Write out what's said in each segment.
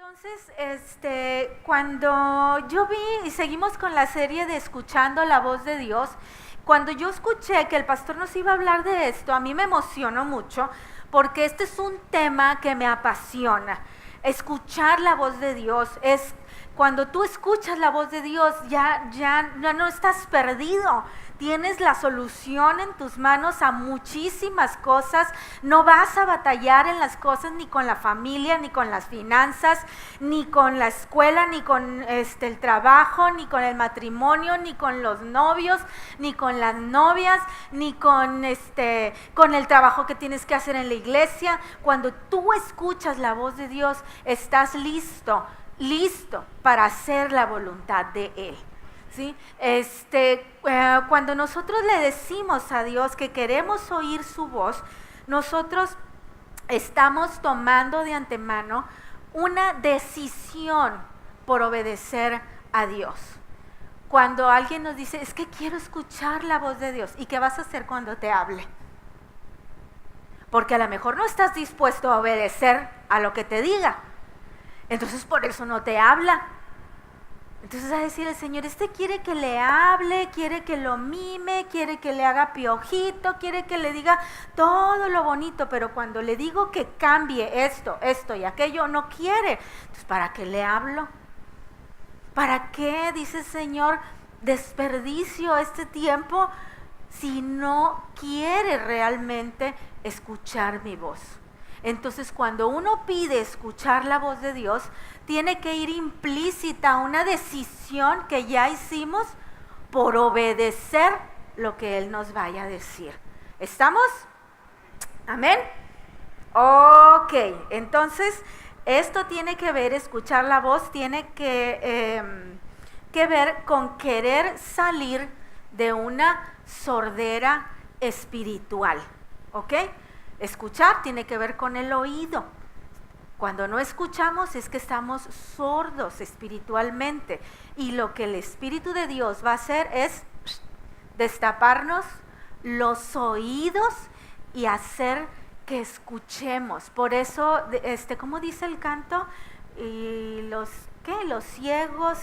Entonces, cuando yo vi y seguimos con la serie de Escuchando la Voz de Dios, cuando yo escuché que el pastor nos iba a hablar de esto, a mí me emocionó mucho porque este es un tema que me apasiona. Escuchar la voz de Dios es cuando tú escuchas la voz de Dios, ya no estás perdido. Tienes la solución en tus manos a muchísimas cosas. No vas a batallar en las cosas ni con la familia, ni con las finanzas, ni con la escuela, ni con el trabajo, ni con el matrimonio, ni con los novios, ni con las novias, ni con el trabajo que tienes que hacer en la iglesia. Cuando tú escuchas la voz de Dios, estás listo para hacer la voluntad de Él. ¿Sí? Cuando nosotros le decimos a Dios que queremos oír su voz, nosotros estamos tomando de antemano una decisión por obedecer a Dios. Cuando alguien nos dice, es que quiero escuchar la voz de Dios, ¿y qué vas a hacer cuando te hable? Porque a lo mejor no estás dispuesto a obedecer a lo que te diga, entonces por eso no te habla. Entonces a decir el Señor, quiere que le hable, quiere que lo mime, quiere que le haga piojito, quiere que le diga todo lo bonito, pero cuando le digo que cambie esto y aquello, no quiere. Entonces, ¿para qué le hablo? ¿Para qué, dice el Señor, desperdicio este tiempo si no quiere realmente escuchar mi voz? Entonces, cuando uno pide escuchar la voz de Dios, tiene que ir implícita una decisión que ya hicimos por obedecer lo que Él nos vaya a decir. ¿Estamos? ¿Amén? Ok, entonces esto tiene que ver, escuchar la voz tiene que ver con querer salir de una sordera espiritual, ¿ok? Escuchar tiene que ver con el oído. Cuando no escuchamos es que estamos sordos espiritualmente, y lo que el Espíritu de Dios va a hacer es destaparnos los oídos y hacer que escuchemos. Por eso, ¿cómo dice el canto? Y los ciegos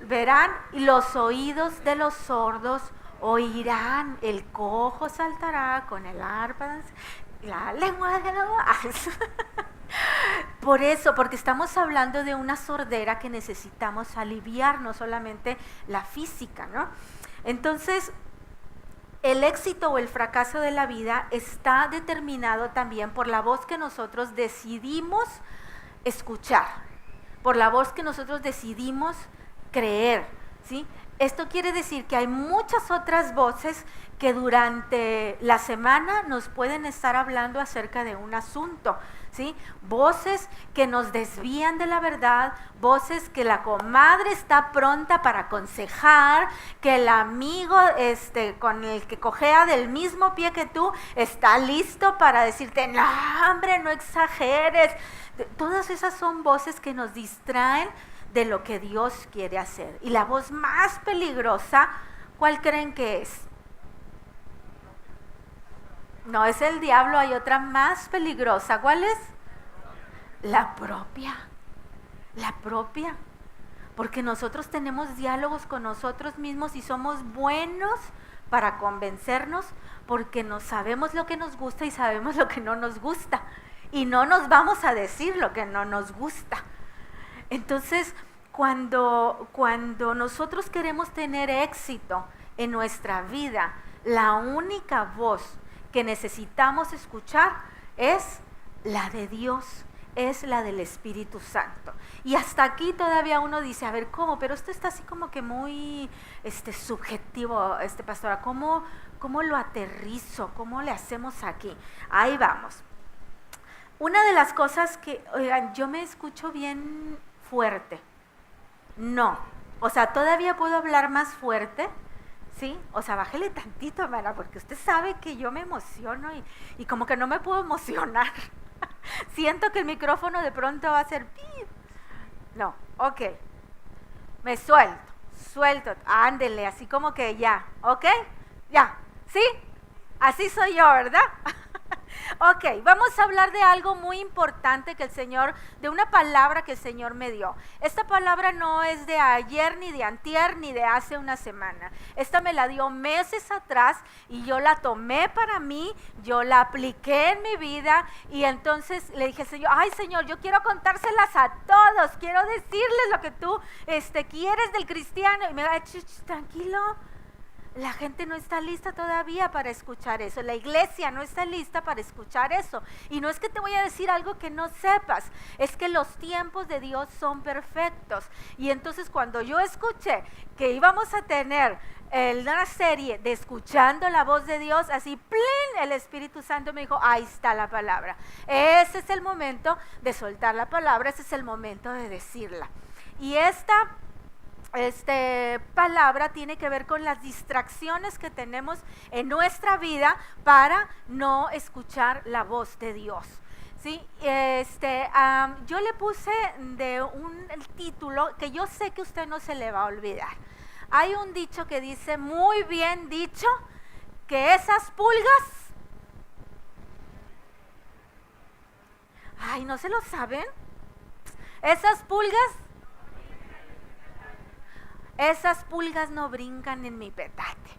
verán, y los oídos de los sordos oirán. El cojo saltará con el arpa, la lengua de los... Por eso, porque estamos hablando de una sordera que necesitamos aliviar, no solamente la física, ¿no? Entonces, el éxito o el fracaso de la vida está determinado también por la voz que nosotros decidimos escuchar, por la voz que nosotros decidimos creer, ¿sí? Esto quiere decir que hay muchas otras voces que durante la semana nos pueden estar hablando acerca de un asunto, ¿sí? Voces que nos desvían de la verdad, voces que la comadre está pronta para aconsejar, que el amigo con el que cojea del mismo pie que tú está listo para decirte, no, hombre, no exageres. Todas esas son voces que nos distraen de lo que Dios quiere hacer. Y la voz más peligrosa, ¿cuál creen que es? No es el diablo, hay otra más peligrosa. ¿Cuál es? La propia. La propia. Porque nosotros tenemos diálogos con nosotros mismos y somos buenos para convencernos, porque no sabemos lo que nos gusta y sabemos lo que no nos gusta. Y no nos vamos a decir lo que no nos gusta. Entonces, cuando nosotros queremos tener éxito en nuestra vida, la única voz que necesitamos escuchar es la de Dios, es la del Espíritu Santo. Y hasta aquí todavía uno dice, a ver, ¿cómo? Pero esto está así como que muy subjetivo, pastora, ¿cómo lo aterrizo? ¿Cómo le hacemos aquí? Ahí vamos. Una de las cosas que, oigan, yo me escucho bien fuerte. No, o sea, todavía puedo hablar más fuerte, ¿sí? O sea, bájele tantito, hermana, porque usted sabe que yo me emociono y como que no me puedo emocionar. Siento que el micrófono de pronto va a hacer pip. No, ok. Me suelto, ándele, así como que ya, ¿ok? Ya, ¿sí? Así soy yo, ¿verdad? Ok, vamos a hablar de algo muy importante que el Señor, de una palabra que el Señor me dio. Esta palabra no es de ayer, ni de antier, ni de hace una semana. Esta me la dio meses atrás y yo la tomé para mí, yo la apliqué en mi vida y entonces le dije, Señor, ay Señor, yo quiero contárselas a todos, quiero decirles lo que tú quieres del cristiano. Y me da, tranquilo. La gente no está lista todavía para escuchar eso. La iglesia no está lista para escuchar eso. Y no es que te voy a decir algo que no sepas, es que los tiempos de Dios son perfectos. Y entonces cuando yo escuché que íbamos a tener una serie de escuchando la voz de Dios, así, ¡plin!, el Espíritu Santo me dijo, ahí está la palabra. Ese es el momento de soltar la palabra, ese es el momento de decirla. Y esta palabra tiene que ver con las distracciones que tenemos en nuestra vida para no escuchar la voz de Dios. ¿Sí? Yo le puse el título que yo sé que usted no se le va a olvidar. Hay un dicho que dice, muy bien dicho, que esas pulgas, ay, ¿no se lo saben? Esas pulgas no brincan en mi petate.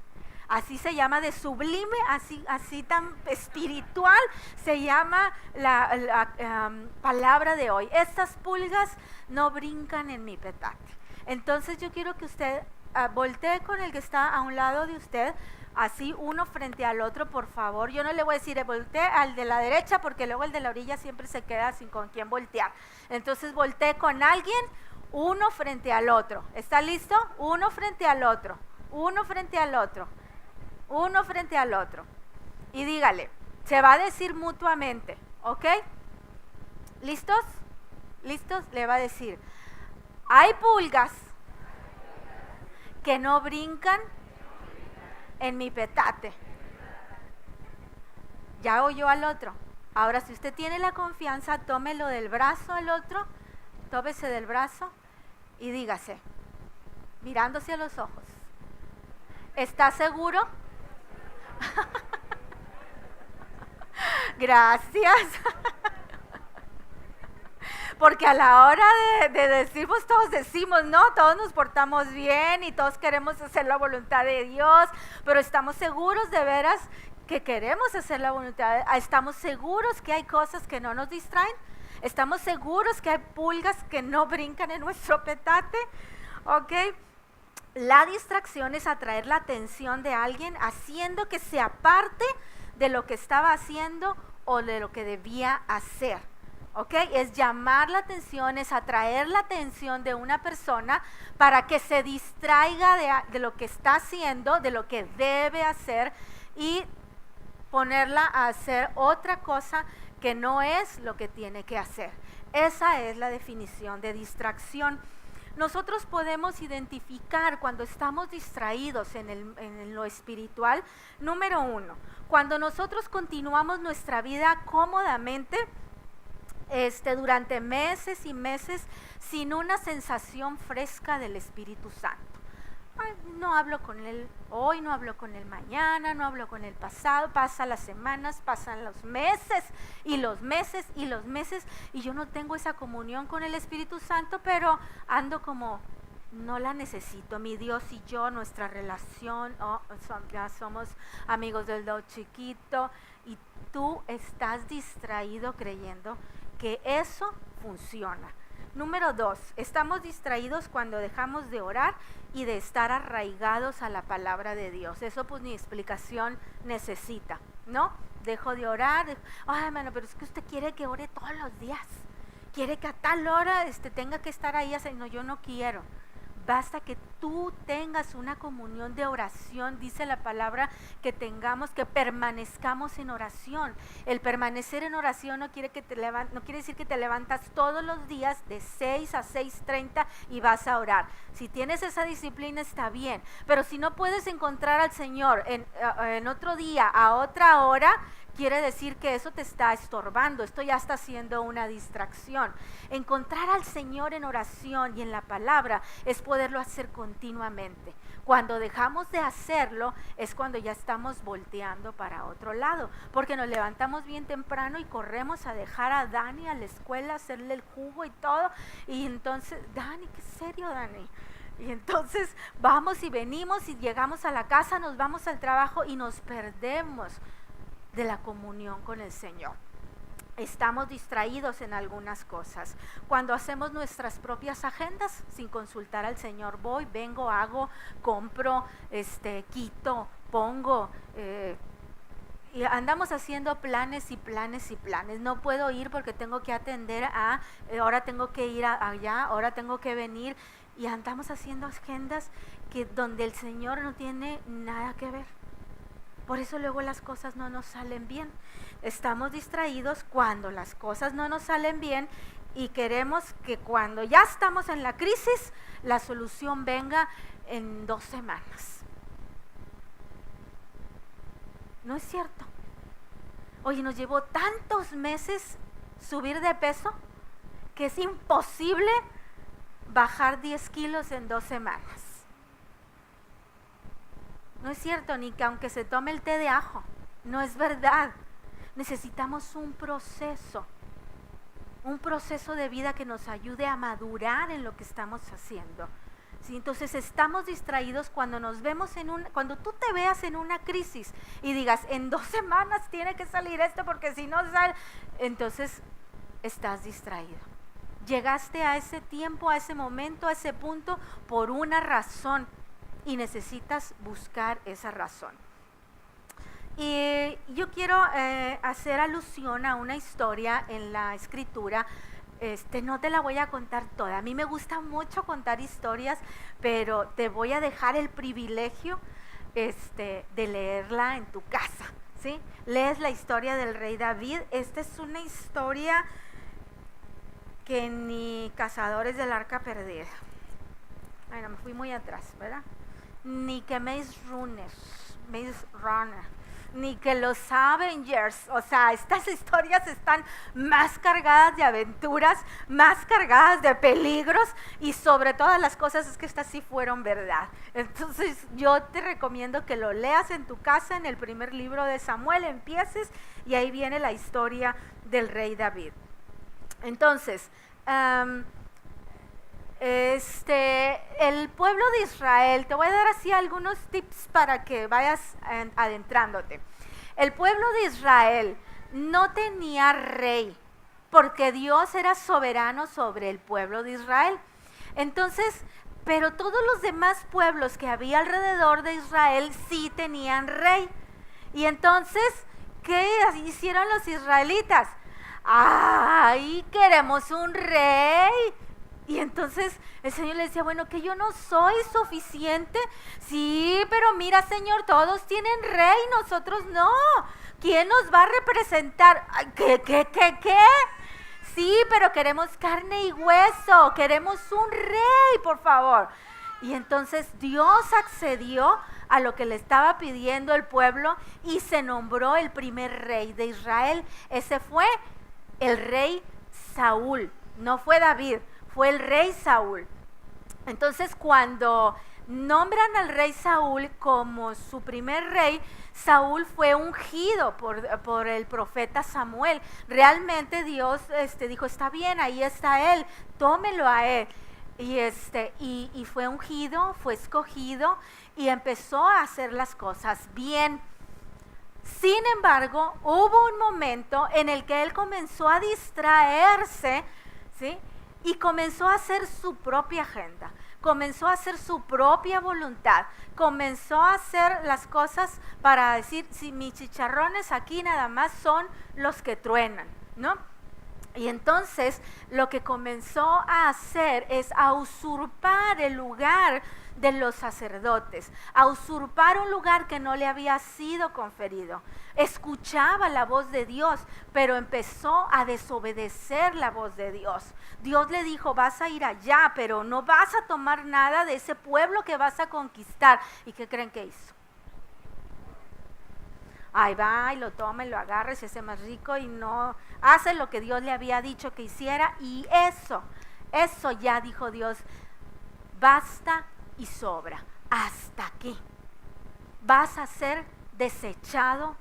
Así se llama, de sublime, así tan espiritual se llama la palabra de hoy. Estas pulgas no brincan en mi petate. Entonces yo quiero que usted voltee con el que está a un lado de usted, así uno frente al otro, por favor. Yo no le voy a decir voltee al de la derecha, porque luego el de la orilla siempre se queda sin con quién voltear. Entonces voltee con alguien, uno frente al otro. ¿Está listo? Uno frente al otro, uno frente al otro, uno frente al otro. Y dígale, se va a decir mutuamente, ¿ok? ¿Listos? ¿Listos? Le va a decir, hay pulgas que no brincan en mi petate. Ya oyó al otro. Ahora, si usted tiene la confianza, tómelo del brazo al otro, tómese del brazo y dígase, mirándose a los ojos, ¿está seguro? Gracias. Porque a la hora de decir, pues todos decimos, ¿no? Todos nos portamos bien y todos queremos hacer la voluntad de Dios, pero estamos seguros de veras que queremos hacer la voluntad. Estamos seguros que hay cosas que no nos distraen. Estamos seguros que hay pulgas que no brincan en nuestro petate, ¿ok? La distracción es atraer la atención de alguien haciendo que se aparte de lo que estaba haciendo o de lo que debía hacer, ¿ok? Es llamar la atención, es atraer la atención de una persona para que se distraiga de lo que está haciendo, de lo que debe hacer y ponerla a hacer otra cosa que no es lo que tiene que hacer. Esa es la definición de distracción. Nosotros podemos identificar cuando estamos distraídos en lo espiritual. Número uno, cuando nosotros continuamos nuestra vida cómodamente durante meses y meses sin una sensación fresca del Espíritu Santo. Ay, no hablo con él hoy, no hablo con él mañana, no hablo con él pasado, pasan las semanas, pasan los meses y los meses y los meses y yo no tengo esa comunión con el Espíritu Santo, pero ando como no la necesito. Mi Dios y yo, nuestra relación, ya somos amigos del do chiquito y tú estás distraído creyendo que eso funciona. Número 2, estamos distraídos cuando dejamos de orar y de estar arraigados a la palabra de Dios. Eso pues ni explicación necesita, ¿no? Dejo de orar, ay hermano, pero es que usted quiere que ore todos los días, quiere que a tal hora tenga que estar ahí, no, yo no quiero. Basta que tú tengas una comunión de oración, dice la palabra, que permanezcamos en oración. El permanecer en oración no quiere decir que te levantas todos los días de 6 a 6:30 y vas a orar. Si tienes esa disciplina está bien, pero si no puedes encontrar al Señor en otro día, a otra hora, quiere decir que eso te está estorbando, esto ya está siendo una distracción. Encontrar al Señor en oración y en la palabra es poderlo hacer continuamente. Cuando dejamos de hacerlo es cuando ya estamos volteando para otro lado, porque nos levantamos bien temprano y corremos a dejar a Dani a la escuela, hacerle el jugo y todo, y entonces, Dani, ¿qué serio, Dani? Y entonces vamos y venimos y llegamos a la casa, nos vamos al trabajo y nos perdemos de la comunión con el Señor. Estamos distraídos en algunas cosas. Cuando hacemos nuestras propias agendas sin consultar al Señor, voy, vengo, hago, compro, quito, pongo, y andamos haciendo planes y planes y planes. No puedo ir porque tengo que atender a, ahora tengo que ir allá, ahora tengo que venir, y andamos haciendo agendas donde el Señor no tiene nada que ver. Por eso luego las cosas no nos salen bien. Estamos distraídos cuando las cosas no nos salen bien y queremos que cuando ya estamos en la crisis, la solución venga en 2 semanas. No es cierto. Oye, nos llevó tantos meses subir de peso que es imposible bajar 10 kilos en 2 semanas. No es cierto, ni que aunque se tome el té de ajo, no es verdad. Necesitamos un proceso de vida que nos ayude a madurar en lo que estamos haciendo. ¿Sí? Entonces estamos distraídos cuando nos vemos cuando tú te veas en una crisis y digas, en 2 semanas tiene que salir esto porque si no sale, entonces estás distraído. Llegaste a ese tiempo, a ese momento, a ese punto por una razón. Y necesitas buscar esa razón. Y yo quiero hacer alusión a una historia en la Escritura. No te la voy a contar toda. A mí me gusta mucho contar historias, pero te voy a dejar el privilegio de leerla en tu casa, ¿sí? Lees la historia del rey David. Esta es una historia que ni Cazadores del Arca Perdida. Bueno, me fui muy atrás, ¿verdad? Ni que Maze Runner, ni que los Avengers. O sea, estas historias están más cargadas de aventuras, más cargadas de peligros, y sobre todas las cosas es que estas sí fueron verdad. Entonces yo te recomiendo que lo leas en tu casa, en el primer libro de Samuel, empieces, y ahí viene la historia del rey David. Entonces, el pueblo de Israel, te voy a dar así algunos tips para que vayas adentrándote. El pueblo de Israel no tenía rey, porque Dios era soberano sobre el pueblo de Israel. Entonces, pero todos los demás pueblos que había alrededor de Israel sí tenían rey. Y entonces, ¿qué hicieron los israelitas? ¡Ay, queremos un rey! Y entonces el Señor le decía, bueno, que yo no soy suficiente. Sí, pero mira, Señor, todos tienen rey, nosotros no. ¿Quién nos va a representar? ¿Qué? Sí, pero queremos carne y hueso, queremos un rey, por favor. Y entonces Dios accedió a lo que le estaba pidiendo el pueblo y se nombró el primer rey de Israel. Ese fue el rey Saúl, no fue David. Fue el rey Saúl. Entonces, cuando nombran al rey Saúl como su primer rey, Saúl fue ungido por el profeta Samuel. Realmente Dios dijo, está bien, ahí está él, tómelo a él. Y fue ungido, fue escogido y empezó a hacer las cosas bien. Sin embargo, hubo un momento en el que él comenzó a distraerse, ¿sí? Y comenzó a hacer su propia agenda, comenzó a hacer su propia voluntad, comenzó a hacer las cosas para decir, si mis chicharrones aquí nada más son los que truenan, ¿no? Y entonces lo que comenzó a hacer es a usurpar el lugar de los sacerdotes, a usurpar un lugar que no le había sido conferido. Escuchaba la voz de Dios, pero empezó a desobedecer la voz de Dios. Dios le dijo, vas a ir allá, pero no vas a tomar nada de ese pueblo que vas a conquistar. ¿Y qué creen que hizo? ahí va y lo toma y lo agarra y se hace más rico y no hace lo que Dios le había dicho que hiciera. Y eso ya dijo Dios, basta y sobra, hasta aquí. Vas a ser desechado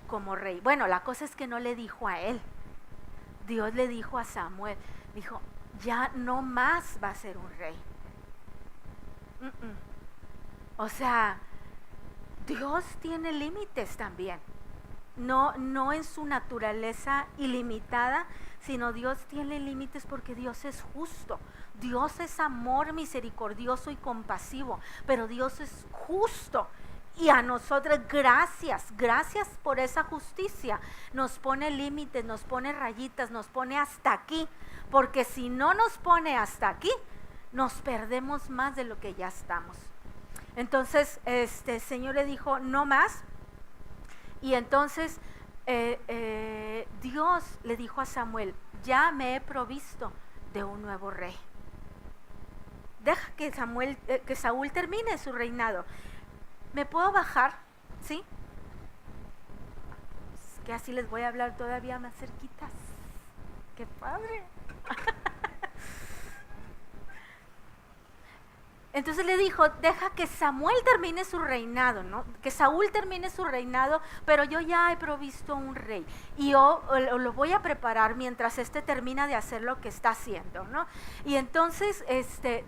como rey. Bueno, la cosa es que no le dijo a él. Dios le dijo a Samuel, dijo, ya no más va a ser un rey. O sea, Dios tiene límites también. No en su naturaleza ilimitada, sino Dios tiene límites porque Dios es justo. Dios es amor misericordioso y compasivo, pero Dios es justo. Y a nosotros gracias por esa justicia. Nos pone límites, nos pone rayitas, nos pone hasta aquí. Porque si no nos pone hasta aquí, nos perdemos más de lo que ya estamos. Entonces, el Señor le dijo, no más. Y entonces Dios le dijo a Samuel, ya me he provisto de un nuevo rey. Deja que Saúl termine su reinado. ¿Me puedo bajar? ¿Sí? Es que así les voy a hablar todavía más cerquitas. ¡Qué padre! Entonces le dijo, deja que Samuel termine su reinado, ¿no? Que Saúl termine su reinado, pero yo ya he provisto un rey. Y yo lo voy a preparar mientras termina de hacer lo que está haciendo, ¿no? Y entonces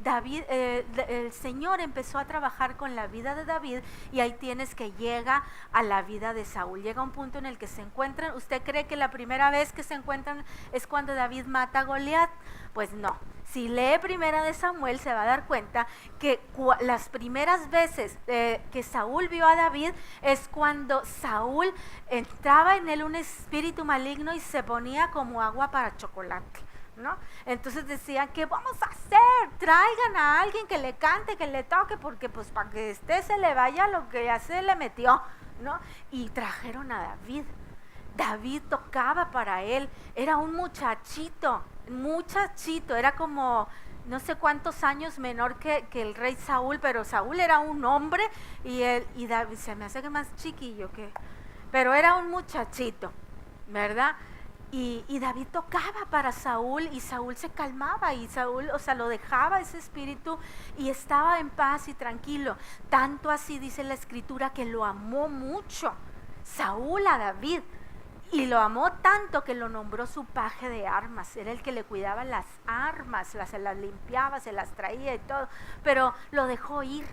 David, el Señor empezó a trabajar con la vida de David, y ahí tienes que llega a la vida de Saúl. Llega un punto en el que se encuentran. ¿Usted cree que la primera vez que se encuentran es cuando David mata a Goliat? Pues no. Si lee Primera de Samuel se va a dar cuenta que las primeras veces que Saúl vio a David es cuando Saúl entraba en él un espíritu maligno y se ponía como agua para chocolate, ¿no? Entonces decían, ¿qué vamos a hacer? Traigan a alguien que le cante, que le toque, porque pues para que se le vaya lo que ya se le metió, ¿no? Y trajeron a David. David tocaba para él, era un muchachito, era como no sé cuántos años menor que el rey Saúl, pero Saúl era un hombre y David se me hace que más chiquillo pero era un muchachito, ¿verdad? Y David tocaba para Saúl y Saúl se calmaba y Saúl, lo dejaba ese espíritu y estaba en paz y tranquilo. Tanto así dice la escritura que lo amó mucho Saúl a David. Y lo amó tanto que lo nombró su paje de armas. Era el que le cuidaba las armas, se las limpiaba, se las traía y todo. Pero lo dejó ir.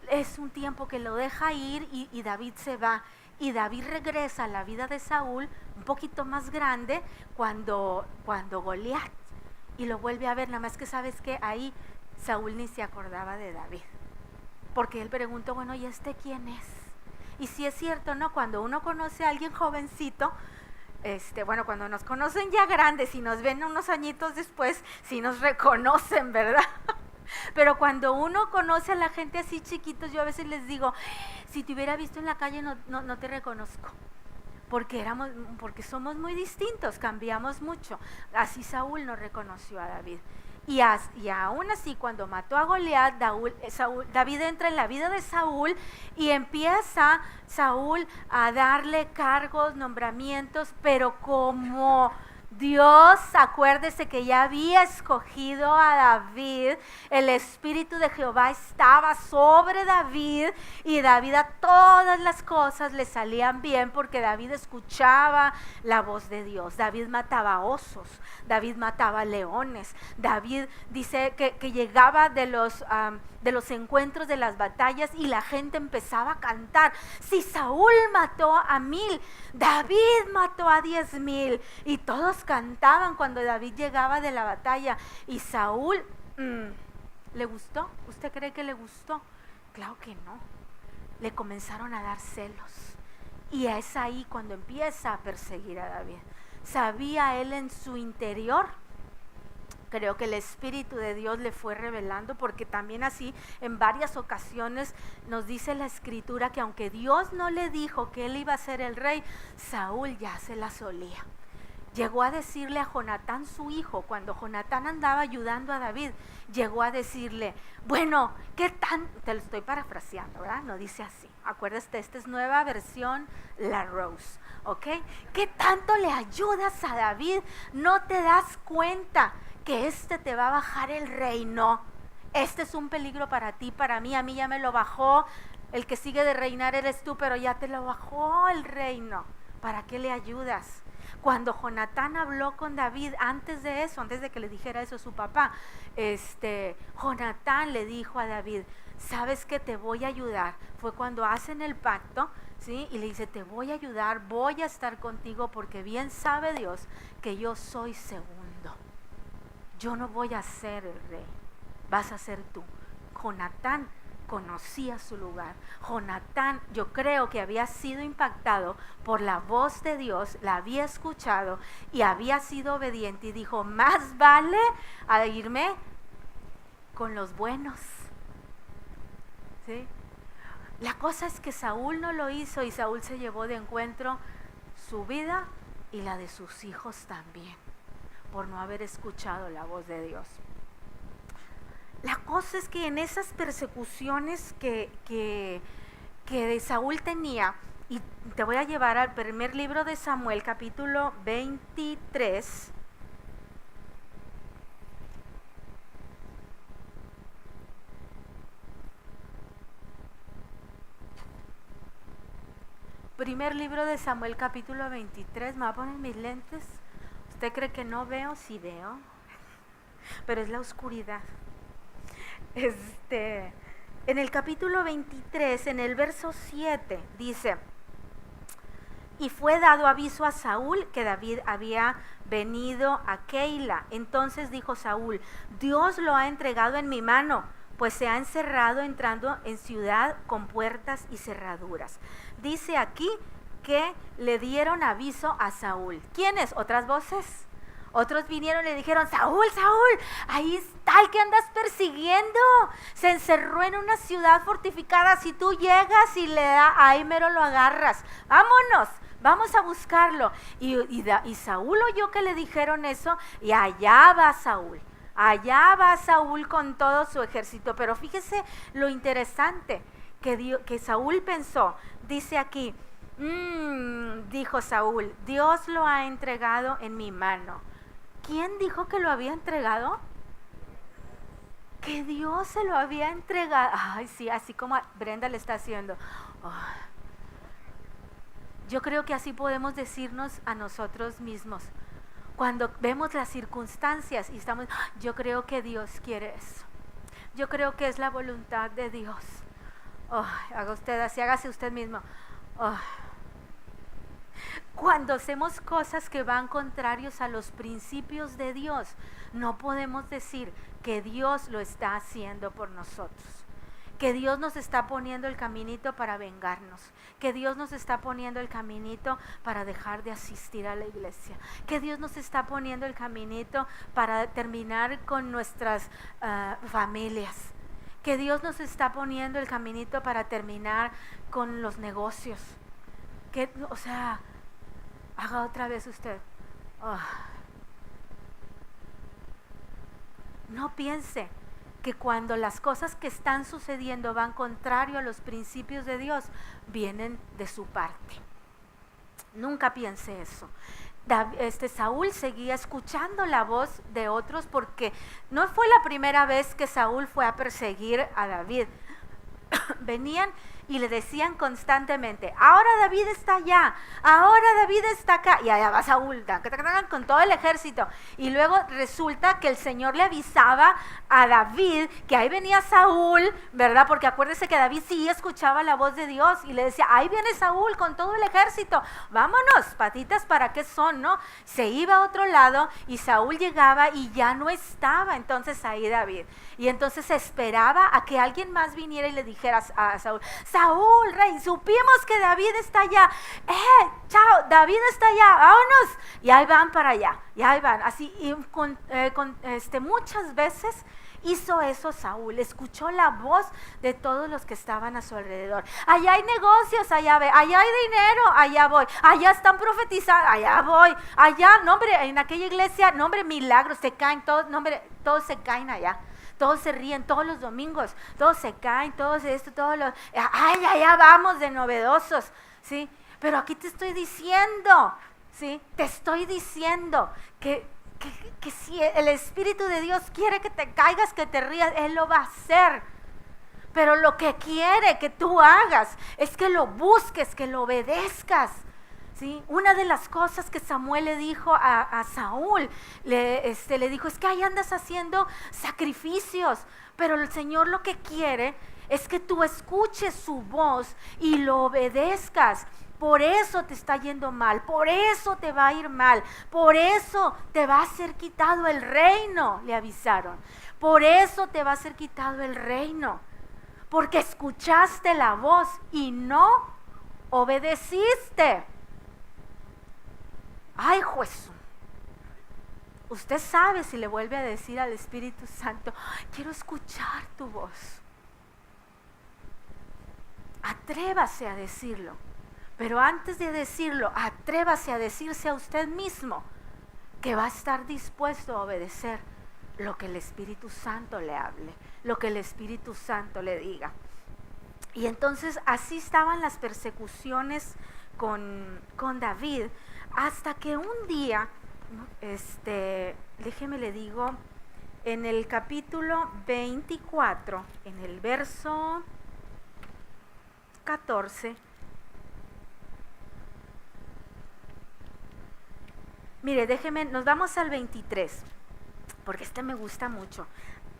Es un tiempo que lo deja ir y David se va. Y David regresa a la vida de Saúl un poquito más grande cuando Goliat. Y lo vuelve a ver, nada más que sabes que ahí Saúl ni se acordaba de David. Porque él preguntó, bueno, ¿y quién es? Y sí es cierto, ¿no? Cuando uno conoce a alguien jovencito, cuando nos conocen ya grandes y nos ven unos añitos después, sí nos reconocen, ¿verdad? Pero cuando uno conoce a la gente así chiquitos, yo a veces les digo, si te hubiera visto en la calle no te reconozco. Porque somos muy distintos, cambiamos mucho. Así Saúl no reconoció a David. Y aún así, cuando mató a Goliat, David entra en la vida de Saúl y empieza Saúl a darle cargos, nombramientos, pero como Dios, acuérdese que ya había escogido a David, el Espíritu de Jehová estaba sobre David y David a todas las cosas le salían bien porque David escuchaba la voz de Dios. David mataba osos, David mataba leones, David dice que llegaba de los encuentros de las batallas y la gente empezaba a cantar, si Saúl mató a 1000, David mató a 10,000 y todos cantaban cuando David llegaba de la batalla. Y Saúl, ¿le gustó? ¿Usted cree que le gustó? Claro que no. Le comenzaron a dar celos y es ahí cuando empieza a perseguir a David. Sabía él en su interior, creo que el Espíritu de Dios le fue revelando, porque también así en varias ocasiones nos dice la Escritura que aunque Dios no le dijo que él iba a ser el rey, Saúl ya se la solía. llegó a decirle a Jonatán, su hijo, cuando Jonatán andaba ayudando a David, llegó a decirle, bueno, ¿qué tan? Te lo estoy parafraseando, ¿verdad? No dice así. Acuérdate, esta es nueva versión, la Rose, ¿ok? ¿Qué tanto le ayudas a David? ¿No te das cuenta que este te va a bajar el reino? Este es un peligro para ti, para mí, a mí ya me lo bajó. El que sigue de reinar eres tú, pero ya te lo bajó el reino. ¿Para qué le ayudas? Cuando Jonatán habló con David, antes de eso, antes de que le dijera eso a su papá, Jonatán le dijo a David, ¿sabes que te voy a ayudar? Fue cuando hacen el pacto, ¿sí? Y le dice, te voy a ayudar, voy a estar contigo, porque bien sabe Dios que yo soy segundo. Yo no voy a ser el rey, vas a ser tú. Jonatán conocía su lugar. Jonatán, yo creo que había sido impactado por la voz de Dios, la había escuchado y había sido obediente y dijo, más vale a irme con los buenos. ¿Sí? La cosa es que Saúl no lo hizo y Saúl se llevó de encuentro su vida y la de sus hijos también, por no haber escuchado la voz de Dios. La cosa es que en esas persecuciones que Saúl tenía, y te voy a llevar al primer libro de Samuel, capítulo 23. Primer libro de Samuel, capítulo 23. Me voy a poner mis lentes. ¿Usted cree que no veo? Sí veo, pero es la oscuridad. En el capítulo 23, en el verso 7, dice, y fue dado aviso a Saúl que David había venido a Keila. Entonces dijo Saúl, Dios lo ha entregado en mi mano, pues se ha encerrado entrando en ciudad con puertas y cerraduras. Dice aquí que le dieron aviso a Saúl. ¿Quiénes? ¿Otras voces? Otros vinieron y le dijeron, Saúl, Saúl, ahí está el que andas persiguiendo. Se encerró en una ciudad fortificada. Si tú llegas y le da, ahí mero lo agarras. Vámonos, vamos a buscarlo. Y Saúl oyó que le dijeron eso y allá va Saúl. Allá va Saúl con todo su ejército. Pero fíjese lo interesante que Saúl pensó. Dice aquí, dijo Saúl, Dios lo ha entregado en mi mano. ¿Quién dijo que lo había entregado? Que Dios se lo había entregado. Ay, sí, así como Brenda le está haciendo. Oh. Yo creo que así podemos decirnos a nosotros mismos. Cuando vemos las circunstancias y estamos, yo creo que Dios quiere eso. Yo creo que es la voluntad de Dios. Oh, haga usted así, hágase usted mismo. Oh. Cuando hacemos cosas que van contrarios a los principios de Dios, no podemos decir que Dios lo está haciendo por nosotros, que Dios nos está poniendo el caminito para vengarnos, que Dios nos está poniendo el caminito para dejar de asistir a la iglesia, que Dios nos está poniendo el caminito para terminar con nuestras familias, que Dios nos está poniendo el caminito para terminar con los negocios, que, o sea, haga otra vez usted. Oh. No piense que cuando las cosas que están sucediendo van contrario a los principios de Dios, vienen de su parte. Nunca piense eso. Saúl seguía escuchando la voz de otros porque no fue la primera vez que Saúl fue a perseguir a David. Venían y le decían constantemente, ahora David está allá, ahora David está acá, y allá va Saúl con todo el ejército, y luego resulta que el Señor le avisaba a David que ahí venía Saúl, ¿verdad? Porque acuérdese que David sí escuchaba la voz de Dios y le decía, ahí viene Saúl con todo el ejército, vámonos, patitas para qué son, ¿no? Se iba a otro lado y Saúl llegaba y ya no estaba entonces ahí David, y entonces esperaba a que alguien más viniera y le dijera a Saúl, Saúl, Saúl, rey, supimos que David está allá. Chao, David está allá, vámonos. Y ahí van para allá, y ahí van. Así, y muchas veces hizo eso Saúl, escuchó la voz de todos los que estaban a su alrededor. Allá hay negocios, allá ve, allá hay dinero, allá voy, allá están profetizando, allá voy, allá, no hombre, en aquella iglesia, no hombre, milagros, se caen todos, no hombre, todos se caen allá. Todos se ríen todos los domingos, todos se caen, todos esto, todos los, ay, allá vamos de novedosos, ¿sí? Pero aquí te estoy diciendo, ¿sí? Te estoy diciendo que si el Espíritu de Dios quiere que te caigas, que te rías, Él lo va a hacer. Pero lo que quiere que tú hagas es que lo busques, que lo obedezcas. ¿Sí? Una de las cosas que Samuel le dijo a Saúl, le dijo, es que ahí andas haciendo sacrificios, pero el Señor lo que quiere es que tú escuches su voz y lo obedezcas. Por eso te está yendo mal, por eso te va a ir mal, por eso te va a ser quitado el reino, le avisaron. Por eso te va a ser quitado el reino, porque escuchaste la voz y no obedeciste. Ay, juez, usted sabe si le vuelve a decir al Espíritu Santo, quiero escuchar tu voz. Atrévase a decirlo, pero antes de decirlo, atrévase a decirse a usted mismo que va a estar dispuesto a obedecer lo que el Espíritu Santo le hable, lo que el Espíritu Santo le diga. Y entonces así estaban las persecuciones con David, hasta que un día, déjeme le digo, en el capítulo 24, en el verso 14, mire, déjeme, nos vamos al 23, porque me gusta mucho.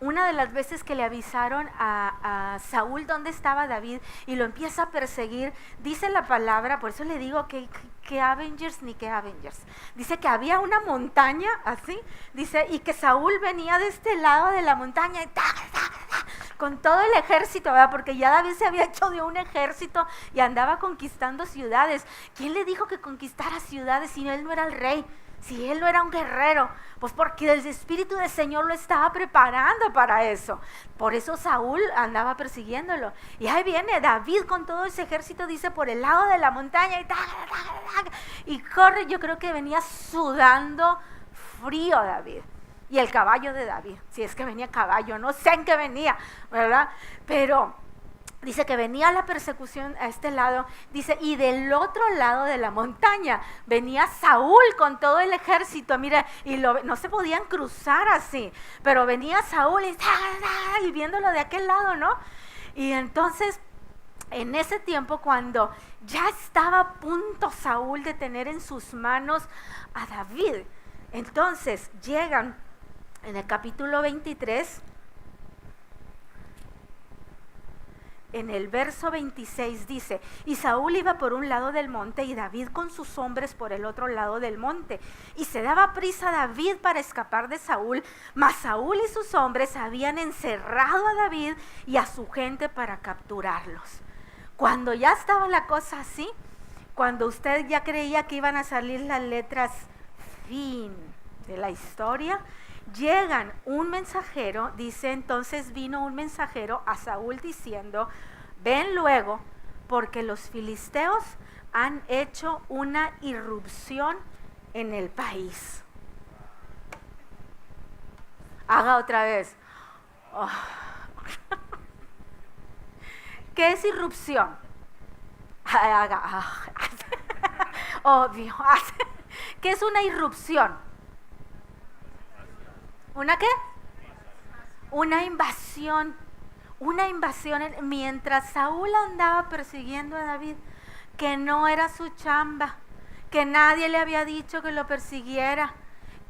Una de las veces que le avisaron a Saúl dónde estaba David y lo empieza a perseguir, dice la palabra, por eso le digo que Avengers ni que Avengers. Dice que había una montaña así, dice, y que Saúl venía de este lado de la montaña y con todo el ejército, ¿verdad? Porque ya David se había hecho de un ejército y andaba conquistando ciudades. ¿Quién le dijo que conquistara ciudades si él no era el rey? Si él no era un guerrero, pues porque el Espíritu del Señor lo estaba preparando para eso. Por eso Saúl andaba persiguiéndolo. Y ahí viene David con todo ese ejército, dice, por el lado de la montaña. Y corre, yo creo que venía sudando frío David. Y el caballo de David, si es que venía caballo, no sé en qué venía, ¿verdad? Pero dice que venía la persecución a este lado, dice, y del otro lado de la montaña venía Saúl con todo el ejército, mira, y no se podían cruzar así, pero venía Saúl y viéndolo de aquel lado, ¿no? Y entonces, en ese tiempo, cuando ya estaba a punto Saúl de tener en sus manos a David, entonces llegan en el capítulo 23, en el verso 26 dice, y Saúl iba por un lado del monte y David con sus hombres por el otro lado del monte. Y se daba prisa David para escapar de Saúl, mas Saúl y sus hombres habían encerrado a David y a su gente para capturarlos. Cuando ya estaba la cosa así, cuando usted ya creía que iban a salir las letras fin de la historia, llegan un mensajero, dice, entonces vino un mensajero a Saúl diciendo, ven luego, porque los filisteos han hecho una irrupción en el país. Haga otra vez. Oh. ¿Qué es irrupción? Haga. Obvio. ¿Qué es una irrupción? ¿Una qué? Una invasión. Una invasión. Mientras Saúl andaba persiguiendo a David, que no era su chamba, que nadie le había dicho que lo persiguiera,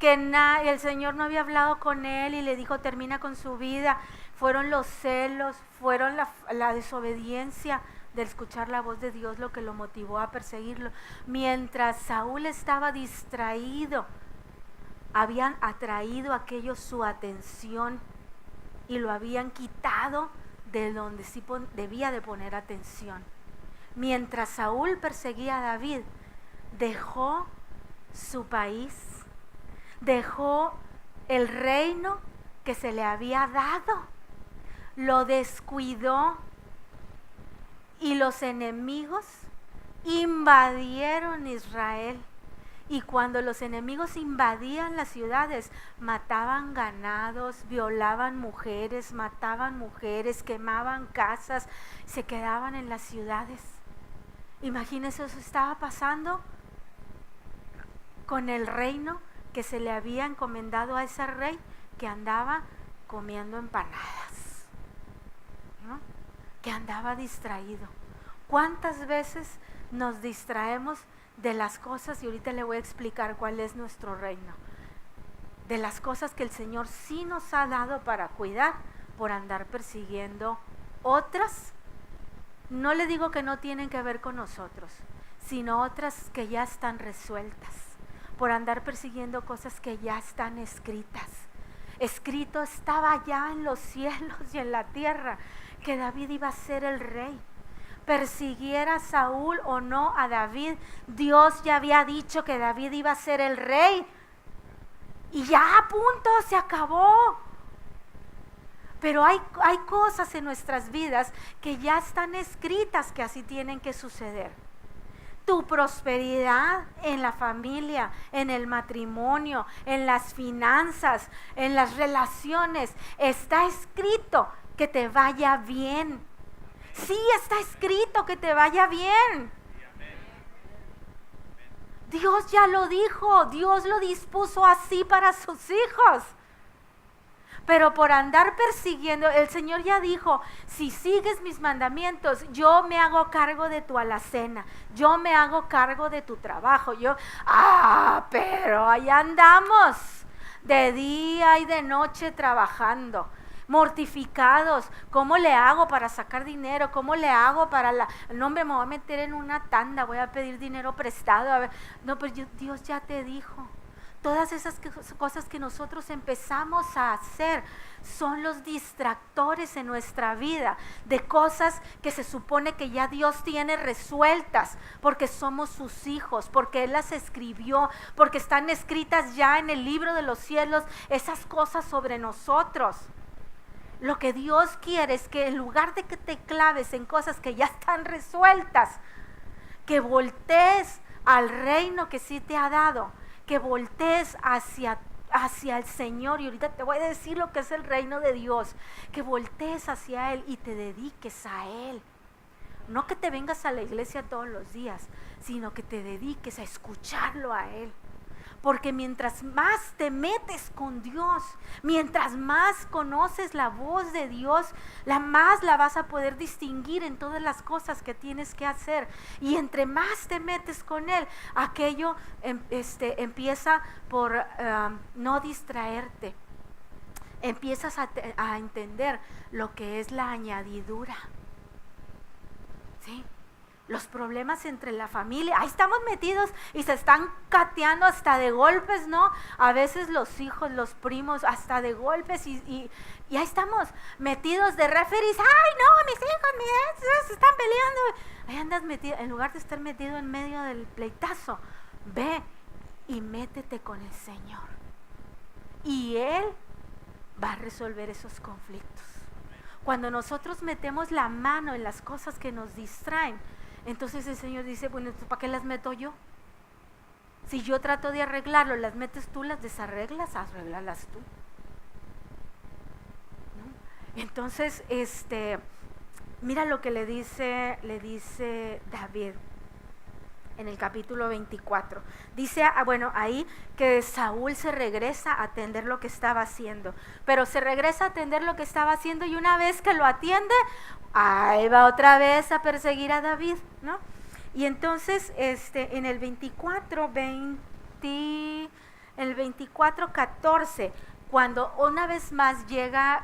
que el Señor no había hablado con él y le dijo termina con su vida. Fueron los celos, fueron la desobediencia de escuchar la voz de Dios lo que lo motivó a perseguirlo. Mientras Saúl estaba distraído, habían atraído aquello su atención y lo habían quitado de donde sí debía de poner atención. Mientras Saúl perseguía a David, dejó su país, dejó el reino que se le había dado, lo descuidó y los enemigos invadieron Israel. Y cuando los enemigos invadían las ciudades, mataban ganados, violaban mujeres, mataban mujeres, quemaban casas, se quedaban en las ciudades. Imagínense, eso estaba pasando con el reino que se le había encomendado a ese rey que andaba comiendo empanadas, ¿no? Que andaba distraído. ¿Cuántas veces nos distraemos de las cosas? Y ahorita le voy a explicar cuál es nuestro reino. De las cosas que el Señor sí nos ha dado para cuidar, por andar persiguiendo otras. No le digo que no tienen que ver con nosotros, sino otras que ya están resueltas, por andar persiguiendo cosas que ya están escritas. Escrito estaba ya en los cielos y en la tierra que David iba a ser el rey. Persiguiera Saúl o no a David, Dios ya había dicho que David iba a ser el rey. Y ya a punto, se acabó. Pero hay cosas en nuestras vidas que ya están escritas que así tienen que suceder. Tu prosperidad en la familia, en el matrimonio, en las finanzas, en las relaciones, está escrito que te vaya bien. Sí, está escrito que te vaya bien. Dios ya lo dijo, Dios lo dispuso así para sus hijos. Pero por andar persiguiendo, el Señor ya dijo, si sigues mis mandamientos, yo me hago cargo de tu alacena, yo me hago cargo de tu trabajo. Pero ahí andamos, de día y de noche trabajando, mortificados. ¿Cómo le hago para sacar dinero? ¿Cómo le hago para no, hombre, me voy a meter en una tanda, voy a pedir dinero prestado? A ver, no, pues Dios ya te dijo. Todas esas cosas que nosotros empezamos a hacer son los distractores en nuestra vida de cosas que se supone que ya Dios tiene resueltas, porque somos sus hijos, porque Él las escribió, porque están escritas ya en el libro de los cielos esas cosas sobre nosotros. Lo que Dios quiere es que en lugar de que te claves en cosas que ya están resueltas, que voltees al reino que sí te ha dado, que voltees hacia el Señor. Y ahorita te voy a decir lo que es el reino de Dios, que voltees hacia Él y te dediques a Él. No que te vengas a la iglesia todos los días, sino que te dediques a escucharlo a Él. Porque mientras más te metes con Dios, mientras más conoces la voz de Dios, más la vas a poder distinguir en todas las cosas que tienes que hacer. Y entre más te metes con Él, aquello empieza por no distraerte. Empiezas a entender lo que es la añadidura. ¿Sí? Los problemas entre la familia, ahí estamos metidos y se están cateando hasta de golpes, ¿no? A veces los hijos, los primos, hasta de golpes y ahí estamos metidos de referees. ¡Ay, no, mis hijos se están peleando! Ahí andas metido, en lugar de estar metido en medio del pleitazo, ve y métete con el Señor. Y Él va a resolver esos conflictos. Cuando nosotros metemos la mano en las cosas que nos distraen, entonces el Señor dice, bueno, ¿para qué las meto yo? Si yo trato de arreglarlo, las metes tú, las desarreglas, arréglalas tú, ¿no? Entonces, mira lo que le dice David en el capítulo 24. Dice, ahí que Saúl se regresa a atender lo que estaba haciendo, pero se regresa a atender lo que estaba haciendo y una vez que lo atiende, ahí va otra vez a perseguir a David, ¿no? Y entonces en el 24:14, cuando una vez más llega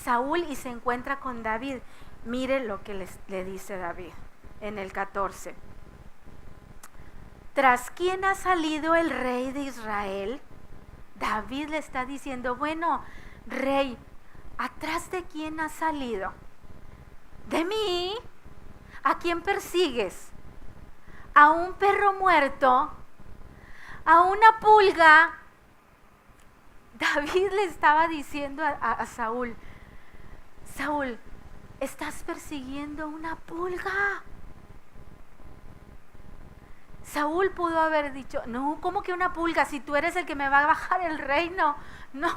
Saúl y se encuentra con David, mire lo que le dice David en el 14. ¿Tras quién ha salido el rey de Israel? David le está diciendo, bueno, rey, ¿Atrás de quién has salido? ¿De mí? ¿A quién persigues? ¿A un perro muerto? ¿A una pulga? David le estaba diciendo a Saúl, Saúl, estás persiguiendo una pulga. Saúl pudo haber dicho, no, ¿cómo que una pulga? Si tú eres el que me va a bajar el reino. No,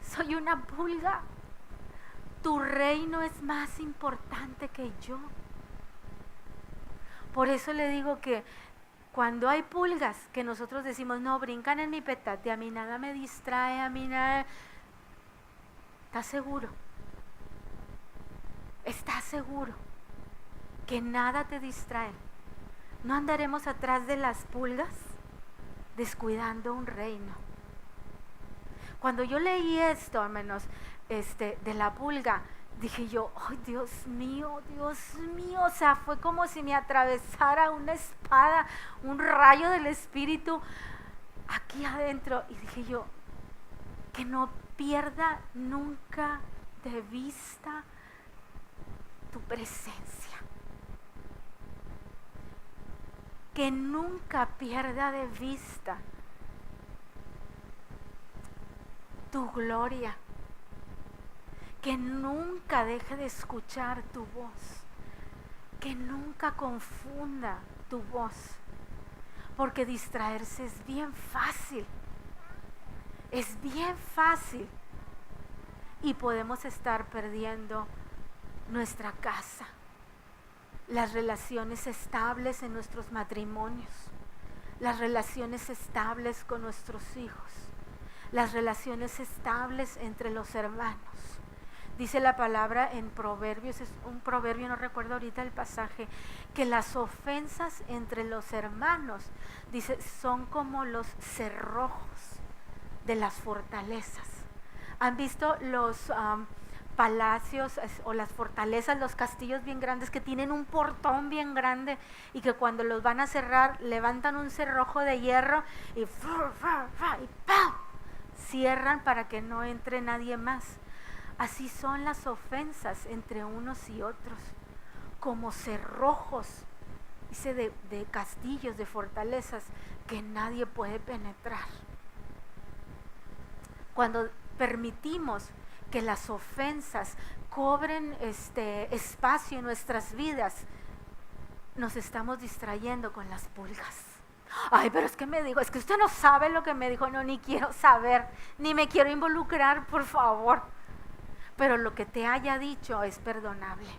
soy una pulga. Tu reino es más importante que yo. Por eso le digo que cuando hay pulgas que nosotros decimos, no, brincan en mi petate, a mí nada me distrae, a mí nada. ¿Estás seguro? ¿Estás seguro que nada te distrae? ¿No andaremos atrás de las pulgas descuidando un reino? Cuando yo leí esto, al menos de la pulga, dije yo, ay, Dios mío, o sea, fue como si me atravesara una espada, un rayo del Espíritu aquí adentro. Y dije yo, que no pierda nunca de vista tu presencia. Que nunca pierda de vista tu gloria. Que nunca deje de escuchar tu voz. Que nunca confunda tu voz. Porque distraerse es bien fácil. Es bien fácil. Y podemos estar perdiendo nuestra casa, las relaciones estables en nuestros matrimonios, las relaciones estables con nuestros hijos, las relaciones estables entre los hermanos. Dice la palabra en Proverbios, es un proverbio, no recuerdo ahorita el pasaje, que las ofensas entre los hermanos, dice, son como los cerrojos de las fortalezas. ¿Han visto los palacios o las fortalezas, los castillos bien grandes que tienen un portón bien grande y que cuando los van a cerrar levantan un cerrojo de hierro y ¡pam! Cierran para que no entre nadie más? Así son las ofensas entre unos y otros, como cerrojos, dice, de castillos, de fortalezas que nadie puede penetrar. Cuando permitimos que las ofensas cobren espacio en nuestras vidas, nos estamos distrayendo con las pulgas. Ay, pero es que me dijo, es que usted no sabe lo que me dijo. No, ni quiero saber, ni me quiero involucrar, por favor. Pero lo que te haya dicho es perdonable.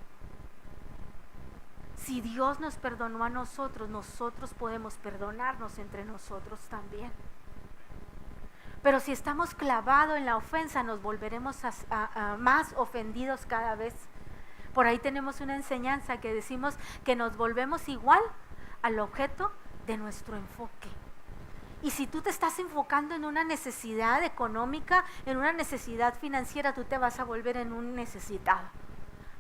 Si Dios nos perdonó a nosotros, nosotros podemos perdonarnos entre nosotros también. Pero si estamos clavados en la ofensa, nos volveremos más ofendidos cada vez. Por ahí tenemos una enseñanza que decimos que nos volvemos igual al objeto de nuestro enfoque. Y si tú te estás enfocando en una necesidad económica, en una necesidad financiera, tú te vas a volver en un necesitado.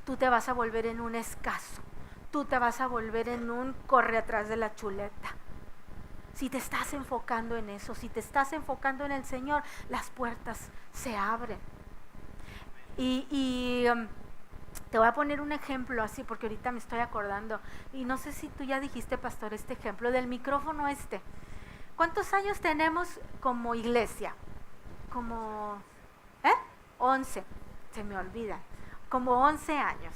Tú te vas a volver en un escaso. Tú te vas a volver en un corre atrás de la chuleta. Si te estás enfocando en eso, si te estás enfocando en el Señor, las puertas se abren. Y te voy a poner un ejemplo así, porque ahorita me estoy acordando. Y no sé si tú ya dijiste, pastor, este ejemplo del micrófono ¿Cuántos años tenemos como iglesia? Como 11, se me olvida. Como 11 años.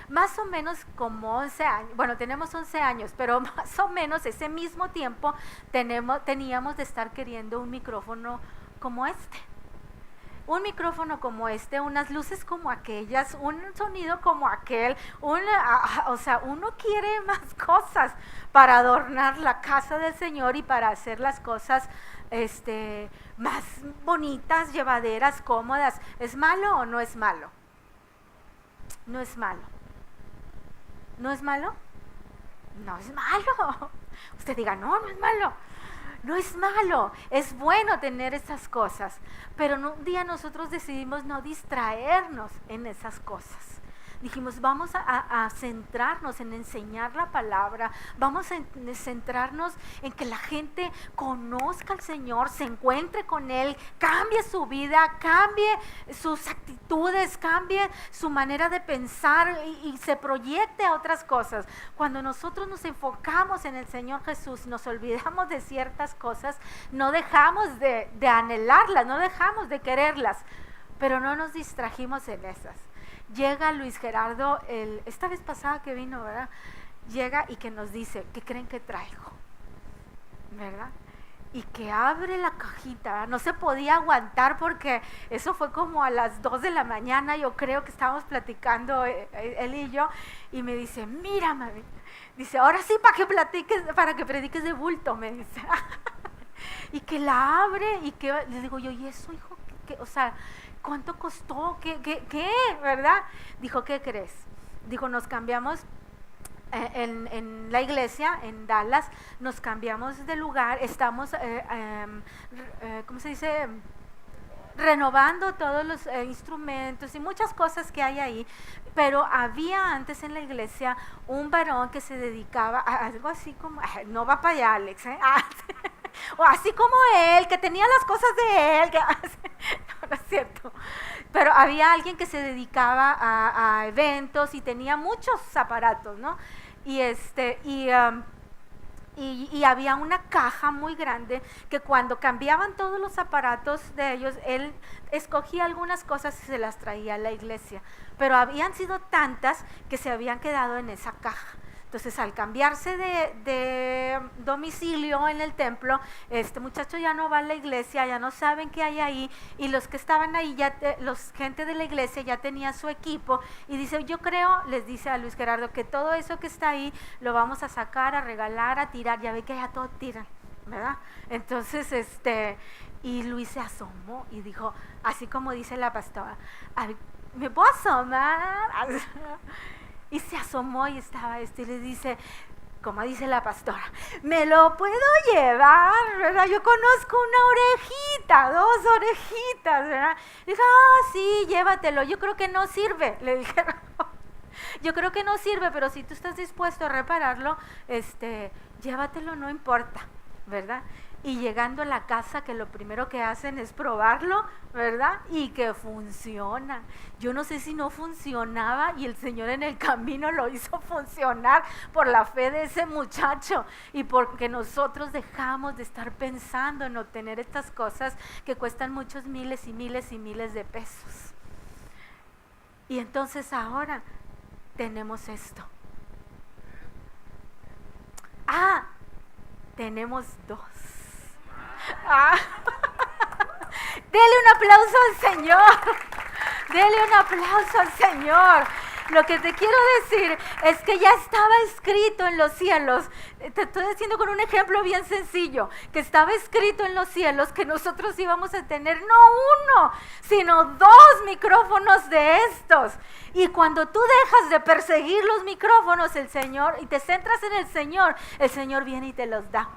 Más o menos como 11 años, bueno, tenemos 11 años, pero más o menos ese mismo tiempo teníamos de estar queriendo un micrófono como este. Un micrófono como este, unas luces como aquellas, un sonido como aquel, o sea, uno quiere más cosas para adornar la casa del Señor y para hacer las cosas más bonitas, llevaderas, cómodas. ¿Es malo o no es malo? No es malo. ¿No es malo? No es malo. Usted diga, no, no es malo. No es malo, es bueno tener esas cosas, pero un día nosotros decidimos no distraernos en esas cosas. dijimos, vamos a centrarnos en enseñar la palabra, vamos a centrarnos en que la gente conozca al Señor, se encuentre con Él, cambie su vida, cambie sus actitudes, cambie su manera de pensar y se proyecte a otras cosas. Cuando nosotros nos enfocamos en el Señor Jesús, nos olvidamos de ciertas cosas, no dejamos de anhelarlas, no dejamos de quererlas, pero no nos distrajimos en esas. Llega Luis Gerardo, esta vez pasada que vino, ¿verdad? Llega y que nos dice, ¿qué creen que traigo? ¿Verdad? Y que abre la cajita, ¿verdad? No se podía aguantar porque eso fue como a las 2 de la mañana, yo creo que estábamos platicando él y yo, y me dice, mira, mami, dice, ahora sí para que prediques de bulto, me dice. Y que la abre y que le digo yo, ¿y eso, hijo? O sea, ¿cuánto costó? ¿Qué? ¿Verdad? Dijo, ¿qué crees? Dijo, nos cambiamos en la iglesia, en Dallas, nos cambiamos de lugar, estamos, ¿cómo se dice? Renovando todos los instrumentos y muchas cosas que hay ahí, pero había antes en la iglesia un varón que se dedicaba a algo así como, no va para allá, Alex, o así como él, que tenía las cosas de él, no es cierto, pero había alguien que se dedicaba a eventos y tenía muchos aparatos, ¿no? Y había una caja muy grande que cuando cambiaban todos los aparatos de ellos, él escogía algunas cosas y se las traía a la iglesia, pero habían sido tantas que se habían quedado en esa caja. Entonces, al cambiarse de domicilio en el templo, este muchacho ya no va a la iglesia, ya no saben qué hay ahí, y los que estaban ahí, gente de la iglesia ya tenía su equipo, y dice, yo creo, les dice a Luis Gerardo, que todo eso que está ahí lo vamos a sacar, a regalar, a tirar, ya ve que ya todo tiran, ¿verdad? Entonces, y Luis se asomó y dijo, así como dice la pastora, ¿me puedo asomar? Y se asomó y estaba y le dice, como dice la pastora, ¿me lo puedo llevar? ¿Verdad? Yo conozco una orejita, 2 orejitas, ¿verdad? Dijo, sí, llévatelo, yo creo que no sirve, le dijeron. Yo creo que no sirve, pero si tú estás dispuesto a repararlo, llévatelo, no importa, ¿verdad? Y llegando a la casa, que lo primero que hacen es probarlo, ¿verdad? Y que funciona. Yo no sé si no funcionaba y el Señor en el camino lo hizo funcionar por la fe de ese muchacho y porque nosotros dejamos de estar pensando en obtener estas cosas que cuestan muchos miles y miles y miles de pesos. Y entonces ahora tenemos esto. Tenemos 2. Dele un aplauso al Señor. Dele un aplauso al Señor. Lo que te quiero decir es que ya estaba escrito en los cielos. Te estoy diciendo con un ejemplo bien sencillo, que estaba escrito en los cielos que nosotros íbamos a tener no 1, sino 2 micrófonos de estos. Y cuando tú dejas de perseguir los micrófonos, el Señor, y te centras en el Señor viene y te los da.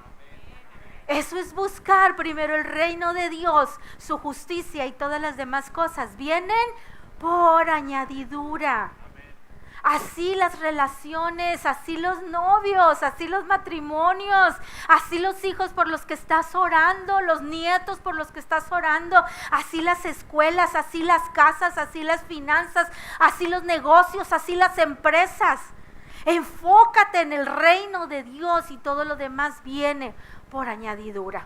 Eso es buscar primero el reino de Dios, su justicia, y todas las demás cosas vienen por añadidura. Así las relaciones, así los novios, así los matrimonios, así los hijos por los que estás orando, los nietos por los que estás orando, así las escuelas, así las casas, así las finanzas, así los negocios, así las empresas. Enfócate en el reino de Dios y todo lo demás viene por añadidura.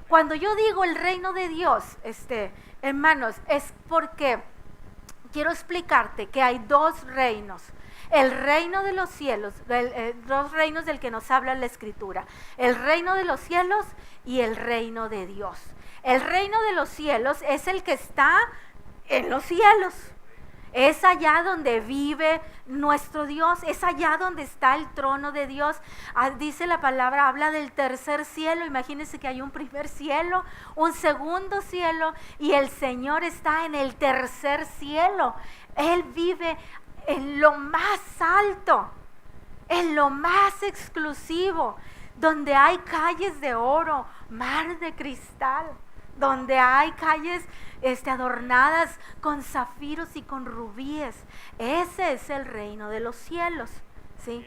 Cuando yo digo el reino de Dios, hermanos, es porque quiero explicarte que hay 2 reinos. El reino de los cielos, 2 reinos del que nos habla la Escritura. El reino de los cielos y el reino de Dios. El reino de los cielos es el que está en los cielos. Es allá donde vive nuestro Dios, es allá donde está el trono de Dios. Dice la palabra, habla del tercer cielo. Imagínense que hay un primer cielo, un segundo cielo, y el Señor está en el tercer cielo. Él vive en lo más alto, en lo más exclusivo, donde hay calles de oro, mar de cristal, donde hay calles adornadas con zafiros y con rubíes. Ese es el reino de los cielos, ¿sí?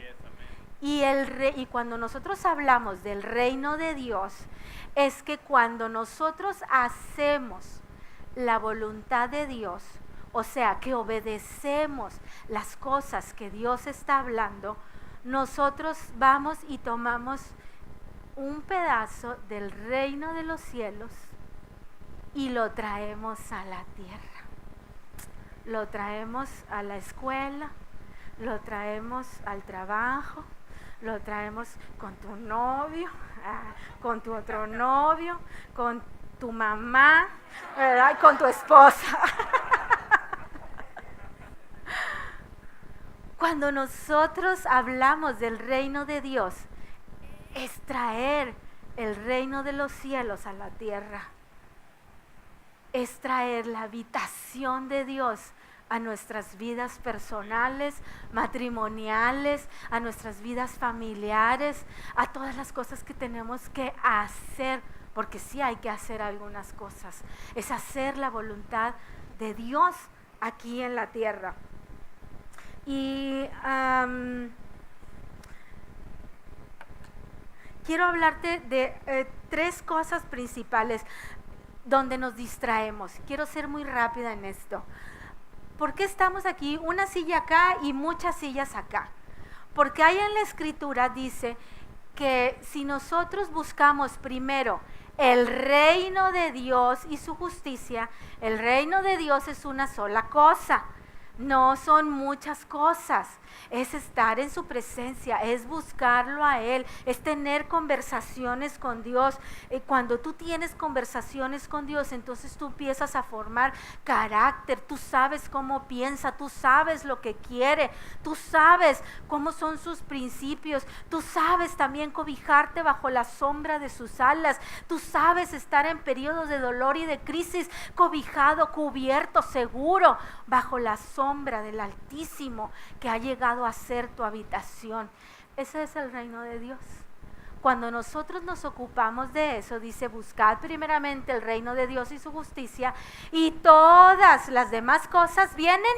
Y cuando nosotros hablamos del reino de Dios, es que cuando nosotros hacemos la voluntad de Dios, o sea, que obedecemos las cosas que Dios está hablando, nosotros vamos y tomamos un pedazo del reino de los cielos y lo traemos a la tierra. Lo traemos a la escuela, lo traemos al trabajo, lo traemos con tu novio, con tu otro novio, con tu mamá, ¿verdad? Con tu esposa. Cuando nosotros hablamos del reino de Dios, es traer el reino de los cielos a la tierra. Es traer la habitación de Dios a nuestras vidas personales, matrimoniales, a nuestras vidas familiares, a todas las cosas que tenemos que hacer, porque sí hay que hacer algunas cosas. Es hacer la voluntad de Dios aquí en la tierra. Y quiero hablarte de 3 cosas principales donde nos distraemos. Quiero ser muy rápida en esto. ¿Por qué estamos aquí? Una silla acá y muchas sillas acá. Porque ahí en la escritura dice que si nosotros buscamos primero el reino de Dios y su justicia, el reino de Dios es una sola cosa. No son muchas cosas, es estar en su presencia, es buscarlo a Él, es tener conversaciones con Dios. Cuando tú tienes conversaciones con Dios, entonces tú empiezas a formar carácter, tú sabes cómo piensa, tú sabes lo que quiere, tú sabes cómo son sus principios, tú sabes también cobijarte bajo la sombra de sus alas, tú sabes estar en periodos de dolor y de crisis cobijado, cubierto, seguro, bajo la sombra del Altísimo que ha llegado a ser tu habitación. Ese es el reino de Dios. Cuando nosotros nos ocupamos de eso, dice: buscad primeramente el reino de Dios y su justicia, y todas las demás cosas vienen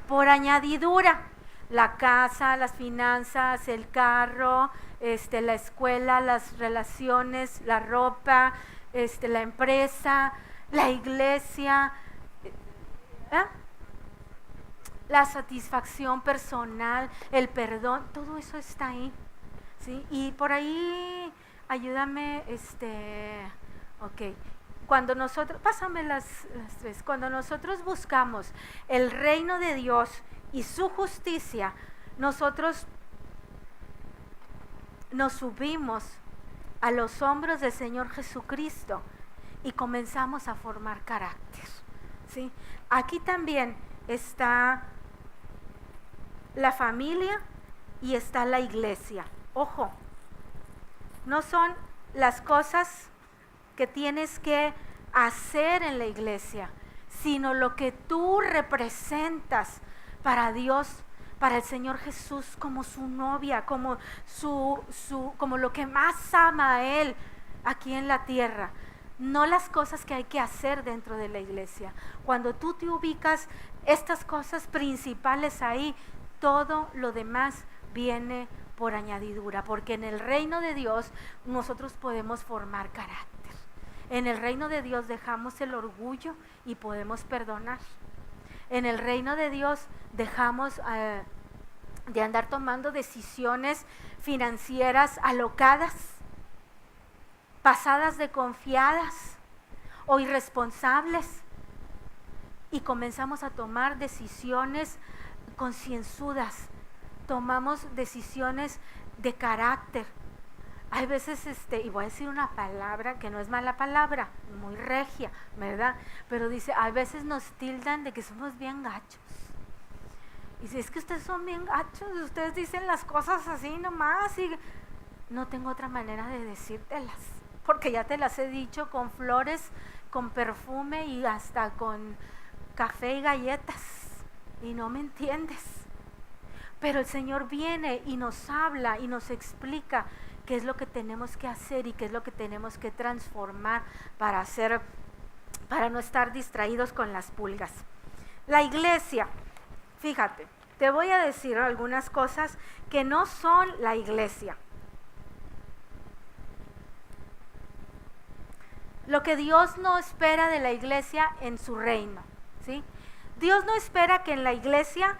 por añadidura. La casa, las finanzas, el carro, la escuela, las relaciones, la ropa, la empresa, la iglesia, la satisfacción personal, el perdón, todo eso está ahí, ¿sí? Y por ahí, ayúdame, ok. Cuando nosotros, pásame las 3, cuando nosotros buscamos el reino de Dios y su justicia, nosotros nos subimos a los hombros del Señor Jesucristo y comenzamos a formar carácter, ¿sí? Aquí también está la familia y está la iglesia. Ojo, no son las cosas que tienes que hacer en la iglesia, sino lo que tú representas para Dios, para el Señor Jesús, como su novia, como como lo que más ama a Él aquí en la tierra. No las cosas que hay que hacer dentro de la iglesia. Cuando tú te ubicas estas cosas principales ahí, todo lo demás viene por añadidura, porque en el reino de Dios nosotros podemos formar carácter. En el reino de Dios dejamos el orgullo y podemos perdonar. En el reino de Dios dejamos de andar tomando decisiones financieras alocadas, pasadas de confiadas o irresponsables, y comenzamos a tomar decisiones concienzudas, tomamos decisiones de carácter. Hay veces, y voy a decir una palabra que no es mala palabra, muy regia, ¿verdad? Pero dice, a veces nos tildan de que somos bien gachos. Y si es que ustedes son bien gachos, ustedes dicen las cosas así nomás, y no tengo otra manera de decírtelas, porque ya te las he dicho con flores, con perfume y hasta con café y galletas, y no me entiendes. Pero el Señor viene y nos habla y nos explica qué es lo que tenemos que hacer y qué es lo que tenemos que transformar para no estar distraídos con las pulgas. La iglesia, fíjate, te voy a decir algunas cosas que no son la iglesia. Lo que Dios no espera de la iglesia en su reino, ¿sí? Dios no espera que en la iglesia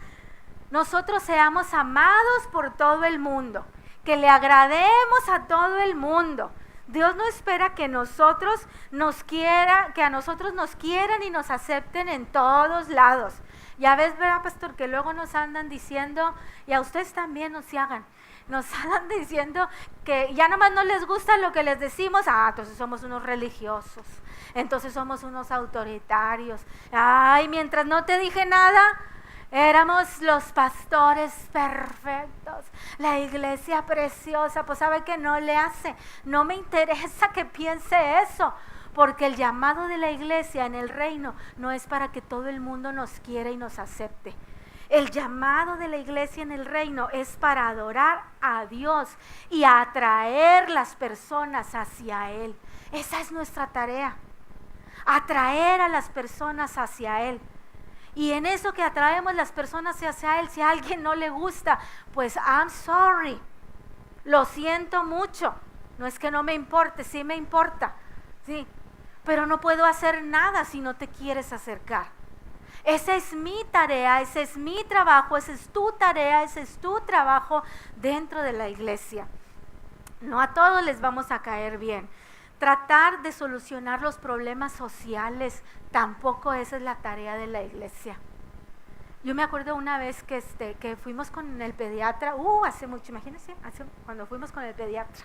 nosotros seamos amados por todo el mundo, que le agrademos a todo el mundo. Dios no espera que a nosotros nos quieran y nos acepten en todos lados. Ya ves, ¿verdad, pastor? Que luego nos andan diciendo, y a ustedes también nos andan diciendo que ya nomás no les gusta lo que les decimos, entonces somos unos religiosos, entonces somos unos autoritarios. Ay, mientras no te dije nada, éramos los pastores perfectos, la iglesia preciosa. Pues sabe que no le hace, no me interesa que piense eso, porque el llamado de la iglesia en el reino no es para que todo el mundo nos quiera y nos acepte. El llamado de la iglesia en el reino es para adorar a Dios y atraer las personas hacia Él. Esa es nuestra tarea, atraer a las personas hacia Él. Y en eso que atraemos las personas hacia Él, si a alguien no le gusta, pues I'm sorry, lo siento mucho. No es que no me importe, sí me importa, sí, pero no puedo hacer nada si no te quieres acercar. Esa es mi tarea, ese es mi trabajo, esa es tu tarea, ese es tu trabajo dentro de la iglesia. No a todos les vamos a caer bien. Tratar de solucionar los problemas sociales, tampoco esa es la tarea de la iglesia. Yo me acuerdo una vez que fuimos con el pediatra, hace mucho, imagínense, cuando fuimos con el pediatra,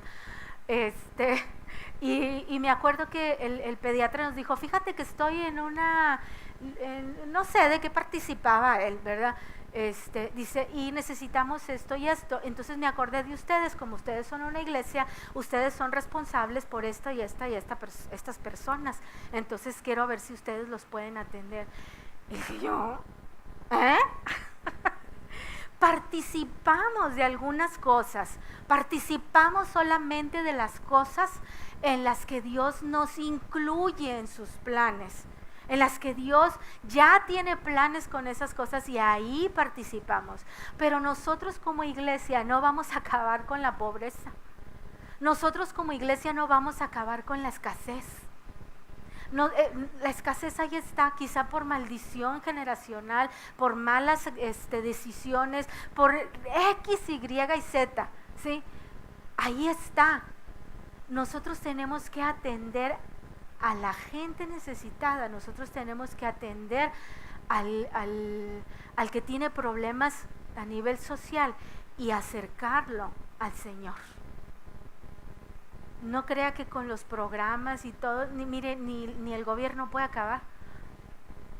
y me acuerdo que el pediatra nos dijo, fíjate que estoy no sé de qué participaba él, ¿verdad? Dice, y necesitamos esto y esto. Entonces me acordé de ustedes, como ustedes son una iglesia, ustedes son responsables por esto y estas personas. Entonces quiero ver si ustedes los pueden atender. Y dije yo, participamos de algunas cosas, participamos solamente de las cosas en las que Dios nos incluye en sus planes, en las que Dios ya tiene planes con esas cosas y ahí participamos. Pero nosotros como iglesia no vamos a acabar con la pobreza. Nosotros como iglesia no vamos a acabar con la escasez. No, la escasez ahí está, quizá por maldición generacional, por malas decisiones, por X, Y y Z, ¿sí? Ahí está. Nosotros tenemos que atender a la gente necesitada, nosotros tenemos que atender al que tiene problemas a nivel social y acercarlo al Señor. No crea que con los programas y todo, ni el gobierno puede acabar,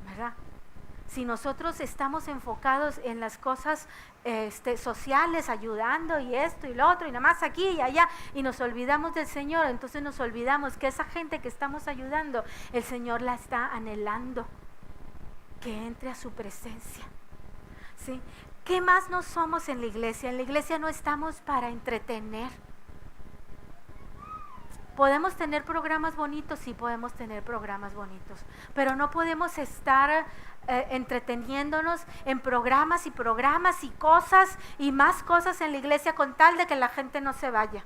¿verdad? Si nosotros estamos enfocados en las cosas sociales, ayudando y esto y lo otro, y nada más aquí y allá, y nos olvidamos del Señor, entonces nos olvidamos que esa gente que estamos ayudando, el Señor la está anhelando, que entre a su presencia, ¿sí? ¿Qué más no somos en la iglesia? En la iglesia no estamos para entretener. ¿Podemos tener programas bonitos? Sí, podemos tener programas bonitos, pero no podemos estar entreteniéndonos en programas y cosas y más cosas en la iglesia con tal de que la gente no se vaya,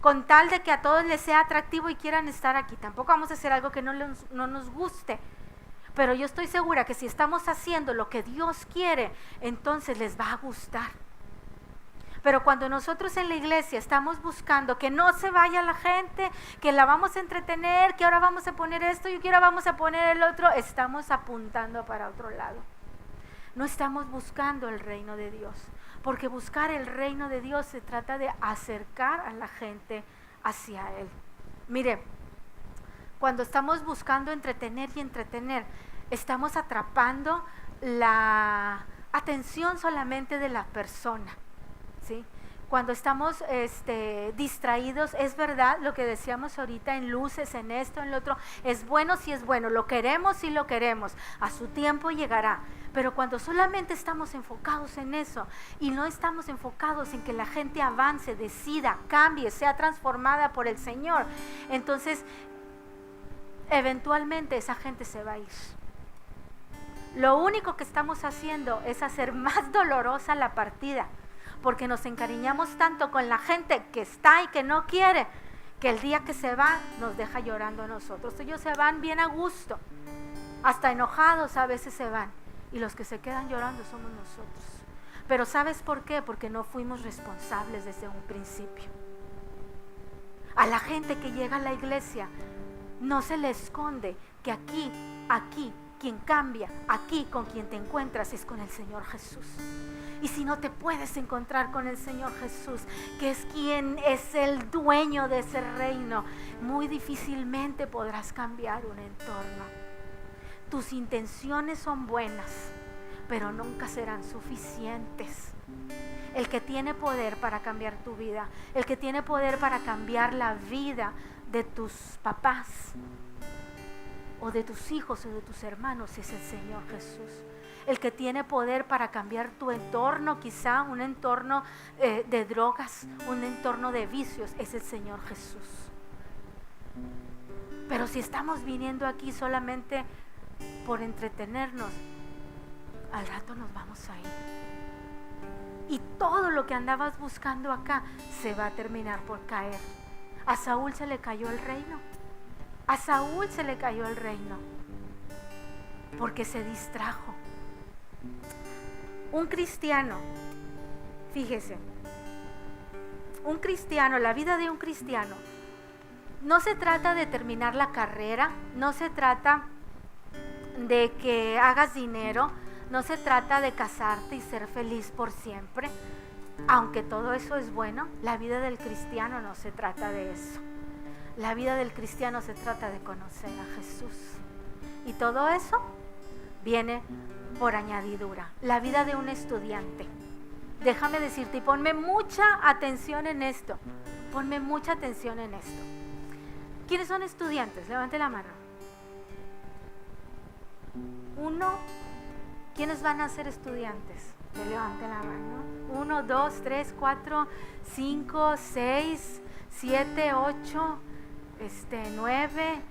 con tal de que a todos les sea atractivo y quieran estar aquí. Tampoco vamos a hacer algo que no nos guste, pero yo estoy segura que si estamos haciendo lo que Dios quiere, entonces les va a gustar. Pero cuando nosotros en la iglesia estamos buscando que no se vaya la gente, que la vamos a entretener, que ahora vamos a poner esto y que ahora vamos a poner el otro, estamos apuntando para otro lado. No estamos buscando el reino de Dios, porque buscar el reino de Dios se trata de acercar a la gente hacia Él. Mire, cuando estamos buscando entretener, estamos atrapando la atención solamente de la persona, ¿sí? cuando estamos distraídos, es verdad lo que decíamos ahorita, en luces, en esto, en lo otro, es bueno si es bueno, lo queremos si lo queremos, a su tiempo llegará. Pero cuando solamente estamos enfocados en eso y no estamos enfocados en que la gente avance, decida, cambie, sea transformada por el Señor, entonces eventualmente esa gente se va a ir. Lo único que estamos haciendo es hacer más dolorosa la partida, porque nos encariñamos tanto con la gente que está y que no quiere, que el día que se va nos deja llorando a nosotros. Ellos se van bien a gusto, hasta enojados a veces se van, y los que se quedan llorando somos nosotros. Pero ¿sabes por qué? Porque no fuimos responsables desde un principio. A la gente que llega a la iglesia no se le esconde que aquí, quien cambia, aquí con quien te encuentras es con el Señor Jesús. Y si no te puedes encontrar con el Señor Jesús, que es quien es el dueño de ese reino, muy difícilmente podrás cambiar un entorno. Tus intenciones son buenas, pero nunca serán suficientes. El que tiene poder para cambiar tu vida, el que tiene poder para cambiar la vida de tus papás, o de tus hijos o de tus hermanos, es el Señor Jesús. El que tiene poder para cambiar tu entorno, quizá un entorno de drogas, un entorno de vicios, es el Señor Jesús. Pero si estamos viniendo aquí solamente por entretenernos, al rato nos vamos a ir. Y todo lo que andabas buscando acá se va a terminar por caer. A Saúl se le cayó el reino. A Saúl se le cayó el reino porque se distrajo. Un cristiano, fíjese, un cristiano, la vida de un cristiano, no se trata de terminar la carrera, no se trata de que hagas dinero, no se trata de casarte y ser feliz por siempre, aunque todo eso es bueno. La vida del cristiano no se trata de eso. La vida del cristiano se trata de conocer a Jesús. Y todo eso viene por añadidura. La vida de un estudiante. Déjame decirte, y ponme mucha atención en esto. Ponme mucha atención en esto. ¿Quiénes son estudiantes? Levante la mano. Uno. ¿Quiénes van a ser estudiantes? Que levante la mano. 1, 2, 3, 4, 5, 6, 7, 8, 9,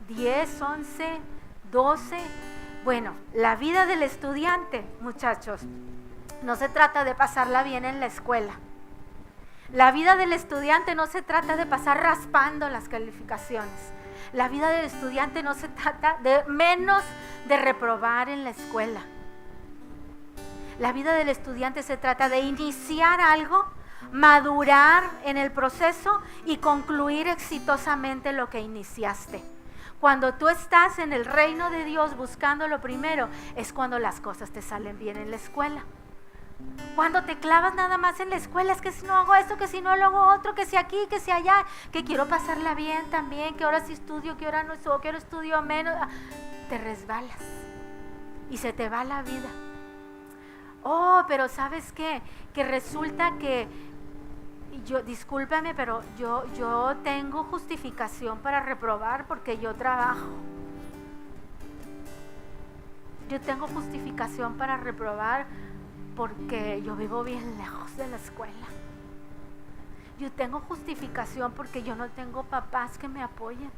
10, 11, 12. Bueno, la vida del estudiante, muchachos, no se trata de pasarla bien en la escuela. La vida del estudiante no se trata de pasar raspando las calificaciones. La vida del estudiante no se trata de menos de reprobar en la escuela. La vida del estudiante se trata de iniciar algo, madurar en el proceso y concluir exitosamente lo que iniciaste. Cuando tú estás en el reino de Dios buscando lo primero, es cuando las cosas te salen bien en la escuela. Cuando te clavas nada más en la escuela, es que si no hago esto, que si no lo hago otro, que si aquí, que si allá, que quiero pasarla bien también, que ahora sí estudio, que ahora no estudio, que ahora estudio menos, te resbalas y se te va la vida. Oh, pero ¿sabes qué? Que resulta que discúlpame, pero yo tengo justificación para reprobar porque yo trabajo. Yo tengo justificación para reprobar porque yo vivo bien lejos de la escuela. Yo tengo justificación porque yo no tengo papás que me apoyen.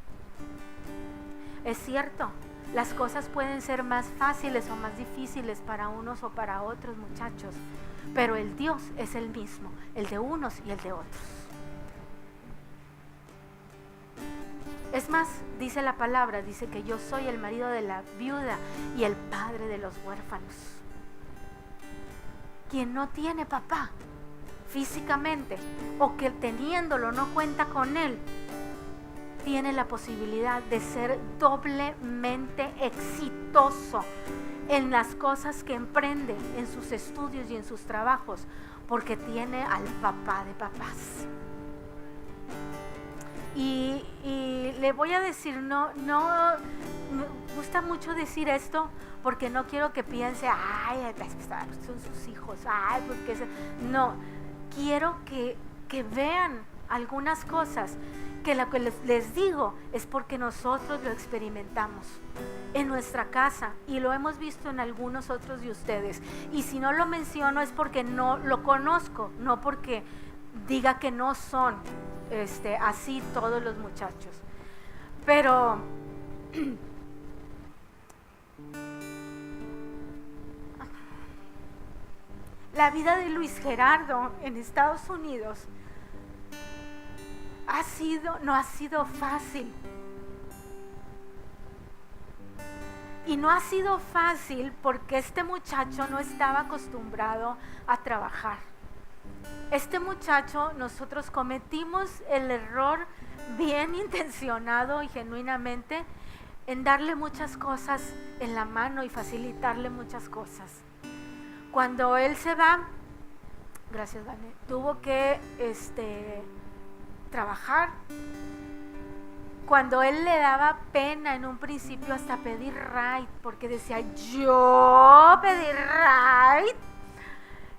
Es cierto, las cosas pueden ser más fáciles o más difíciles para unos o para otros, muchachos, pero el Dios es el mismo, el de unos y el de otros. Es más, dice la palabra, dice que yo soy el marido de la viuda y el padre de los huérfanos. Quien no tiene papá físicamente o que teniéndolo no cuenta con él, tiene la posibilidad de ser doblemente exitoso en las cosas que emprende, en sus estudios y en sus trabajos, porque tiene al papá de papás. Y le voy a decir, no, me gusta mucho decir esto, porque no quiero que piense, ay, son sus hijos, ay, porque no. quiero que vean algunas cosas que lo que les digo es porque nosotros lo experimentamos en nuestra casa y lo hemos visto en algunos otros de ustedes. Y si no lo menciono es porque no lo conozco, no porque diga que no son así todos los muchachos. Pero la vida de Luis Gerardo en Estados Unidos no ha sido fácil. Y no ha sido fácil porque este muchacho no estaba acostumbrado a trabajar. Este muchacho, nosotros cometimos el error bien intencionado y genuinamente en darle muchas cosas en la mano y facilitarle muchas cosas. Cuando él se va, gracias Vane, tuvo que trabajar. Cuando él le daba pena en un principio hasta pedir ride, porque decía, yo pedir ride.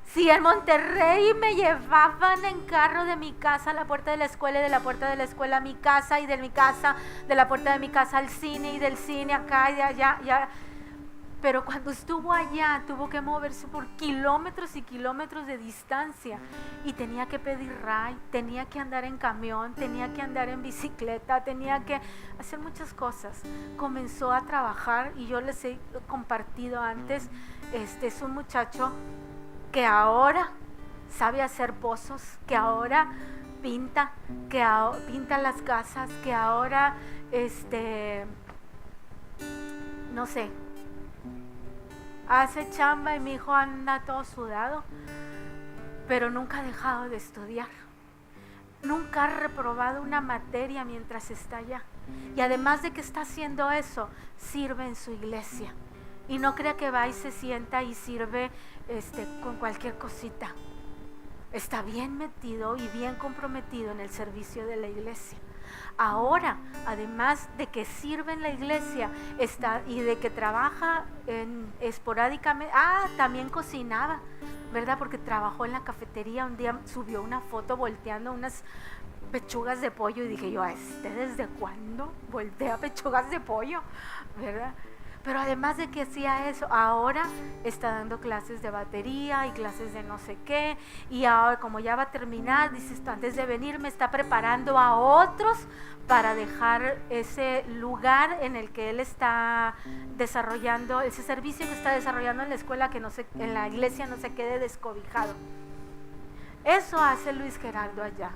Si en Monterrey me llevaban en carro de mi casa a la puerta de la escuela y de la puerta de la escuela a mi casa y de mi casa, de la puerta de mi casa al cine y del cine acá y de allá, ya. Pero cuando estuvo allá tuvo que moverse por kilómetros y kilómetros de distancia y tenía que pedir ride, tenía que andar en camión, tenía que andar en bicicleta, tenía que hacer muchas cosas. Comenzó a trabajar y yo les he compartido antes, es un muchacho que ahora sabe hacer pozos, que ahora pinta las casas, que ahora no sé, hace chamba y mi hijo anda todo sudado, pero nunca ha dejado de estudiar. Nunca ha reprobado una materia mientras está allá. Y además de que está haciendo eso, sirve en su iglesia. Y no crea que va y se sienta y sirve con cualquier cosita. Está bien metido y bien comprometido en el servicio de la iglesia. Ahora, además de que sirve en la iglesia y de que trabaja esporádicamente, también cocinaba, ¿verdad? Porque trabajó en la cafetería. Un día subió una foto volteando unas pechugas de pollo y dije yo, ¿desde cuándo voltea pechugas de pollo? ¿Verdad? Pero además de que hacía eso, ahora está dando clases de batería y clases de no sé qué. Y ahora, como ya va a terminar, dice, antes de venir me está preparando a otros para dejar ese lugar en el que él está desarrollando, ese servicio que está desarrollando en la escuela, en la iglesia no se quede descobijado. Eso hace Luis Gerardo allá.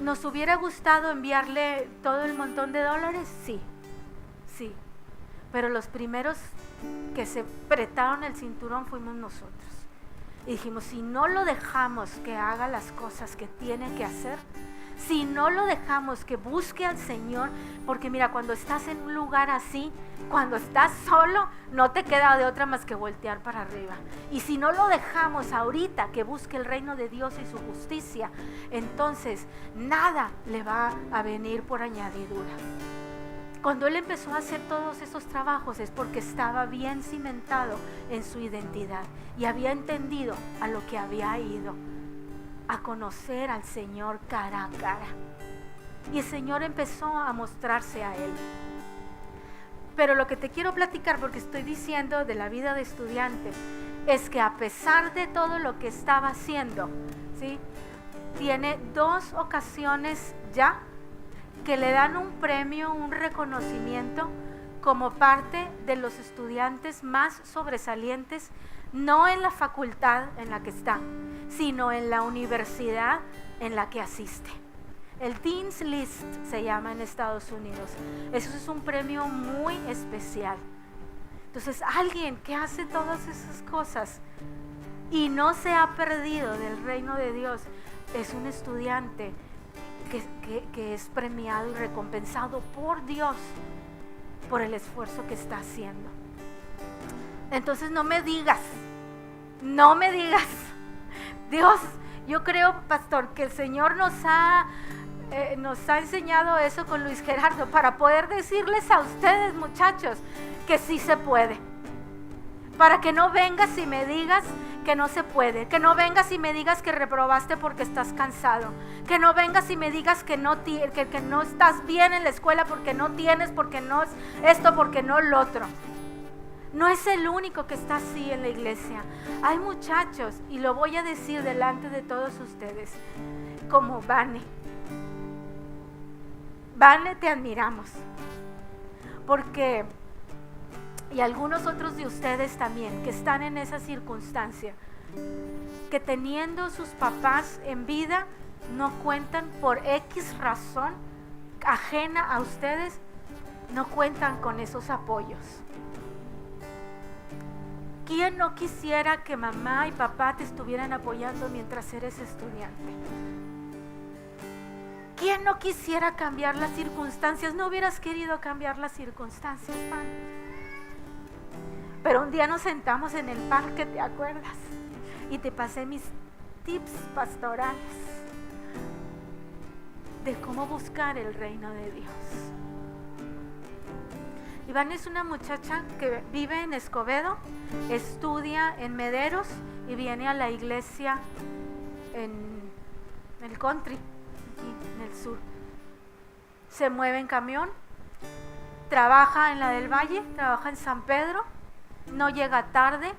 ¿Nos hubiera gustado enviarle todo el montón de dólares? Sí. Sí, pero los primeros que se apretaron el cinturón fuimos nosotros. Y dijimos, si no lo dejamos que haga las cosas que tiene que hacer, si no lo dejamos que busque al Señor, porque mira, cuando estás en un lugar así, cuando estás solo, no te queda de otra más que voltear para arriba. Y si no lo dejamos ahorita que busque el reino de Dios y su justicia, entonces nada le va a venir por añadidura. Cuando él empezó a hacer todos esos trabajos es porque estaba bien cimentado en su identidad y había entendido a lo que había ido, a conocer al Señor cara a cara. Y el Señor empezó a mostrarse a él. Pero lo que te quiero platicar, porque estoy diciendo de la vida de estudiante, es que a pesar de todo lo que estaba haciendo, ¿sí?, tiene 2 ocasiones ya que le dan un premio, un reconocimiento como parte de los estudiantes más sobresalientes, no en la facultad en la que está, sino en la universidad en la que asiste. El Dean's List se llama en Estados Unidos. Eso es un premio muy especial. Entonces, alguien que hace todas esas cosas y no se ha perdido del reino de Dios es un estudiante que es premiado y recompensado por Dios por el esfuerzo que está haciendo. Entonces no me digas, Dios, yo creo, pastor, que el Señor nos ha enseñado eso con Luis Gerardo para poder decirles a ustedes, muchachos, que sí se puede. para que no vengas y me digas que no se puede, que no vengas y me digas que reprobaste porque estás cansado, que no vengas y me digas que no estás bien en la escuela porque no tienes, porque no es esto, porque no lo otro. No es el único que está así en la iglesia. Hay muchachos, y lo voy a decir delante de todos ustedes, como Vane. Vane, te admiramos, porque, y algunos otros de ustedes también, que están en esa circunstancia, que teniendo sus papás en vida, no cuentan por X razón ajena a ustedes, no cuentan con esos apoyos. ¿Quién no quisiera que mamá y papá te estuvieran apoyando mientras eres estudiante? ¿Quién no quisiera cambiar las circunstancias? ¿No hubieras querido cambiar las circunstancias, Juan? Pero un día nos sentamos en el parque, ¿te acuerdas? Y te pasé mis tips pastorales de cómo buscar el reino de Dios. Iván es una muchacha que vive en Escobedo, estudia en Mederos y viene a la iglesia en el country, aquí en el sur. Se mueve en camión, trabaja en la del Valle, trabaja en San Pedro, no llega tarde,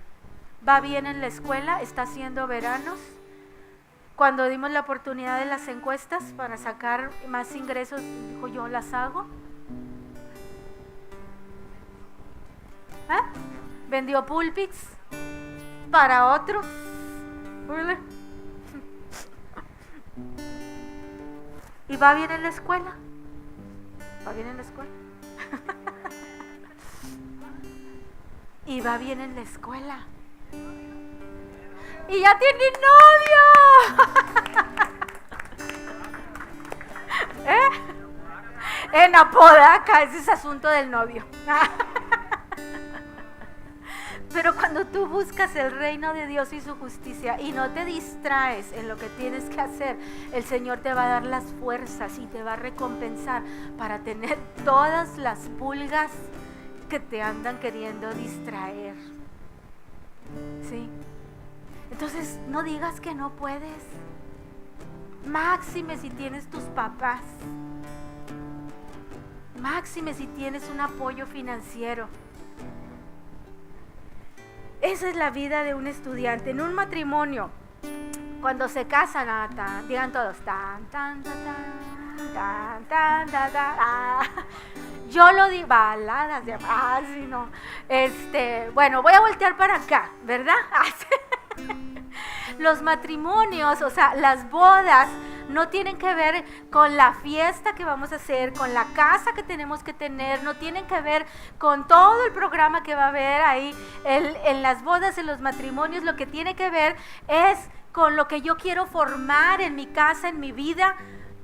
va bien en la escuela, está haciendo veranos. Cuando dimos la oportunidad de las encuestas para sacar más ingresos, dijo, yo las hago. Vendió pulpits para otros. Y va bien en la escuela. Va bien en la escuela. Y va bien en la escuela. Y ya tiene novio. En Apodaca, ese es asunto del novio. Pero cuando tú buscas el reino de Dios y su justicia y no te distraes en lo que tienes que hacer, el Señor te va a dar las fuerzas y te va a recompensar para tener todas las pulgas que te andan queriendo distraer. ¿Sí? Entonces no digas que no puedes. Máxime si tienes tus papás. Máxime si tienes un apoyo financiero. Esa es la vida de un estudiante. En un matrimonio, cuando se casan, digan todos, tan, tan, tan, tan, tan, tan, tan. Yo lo digo, baladas de sí, no. Bueno, voy a voltear para acá, ¿verdad? Los matrimonios, o sea, las bodas, no tienen que ver con la fiesta que vamos a hacer, con la casa que tenemos que tener, no tienen que ver con todo el programa que va a haber ahí en las bodas, en los matrimonios. Lo que tiene que ver es con lo que yo quiero formar en mi casa, en mi vida,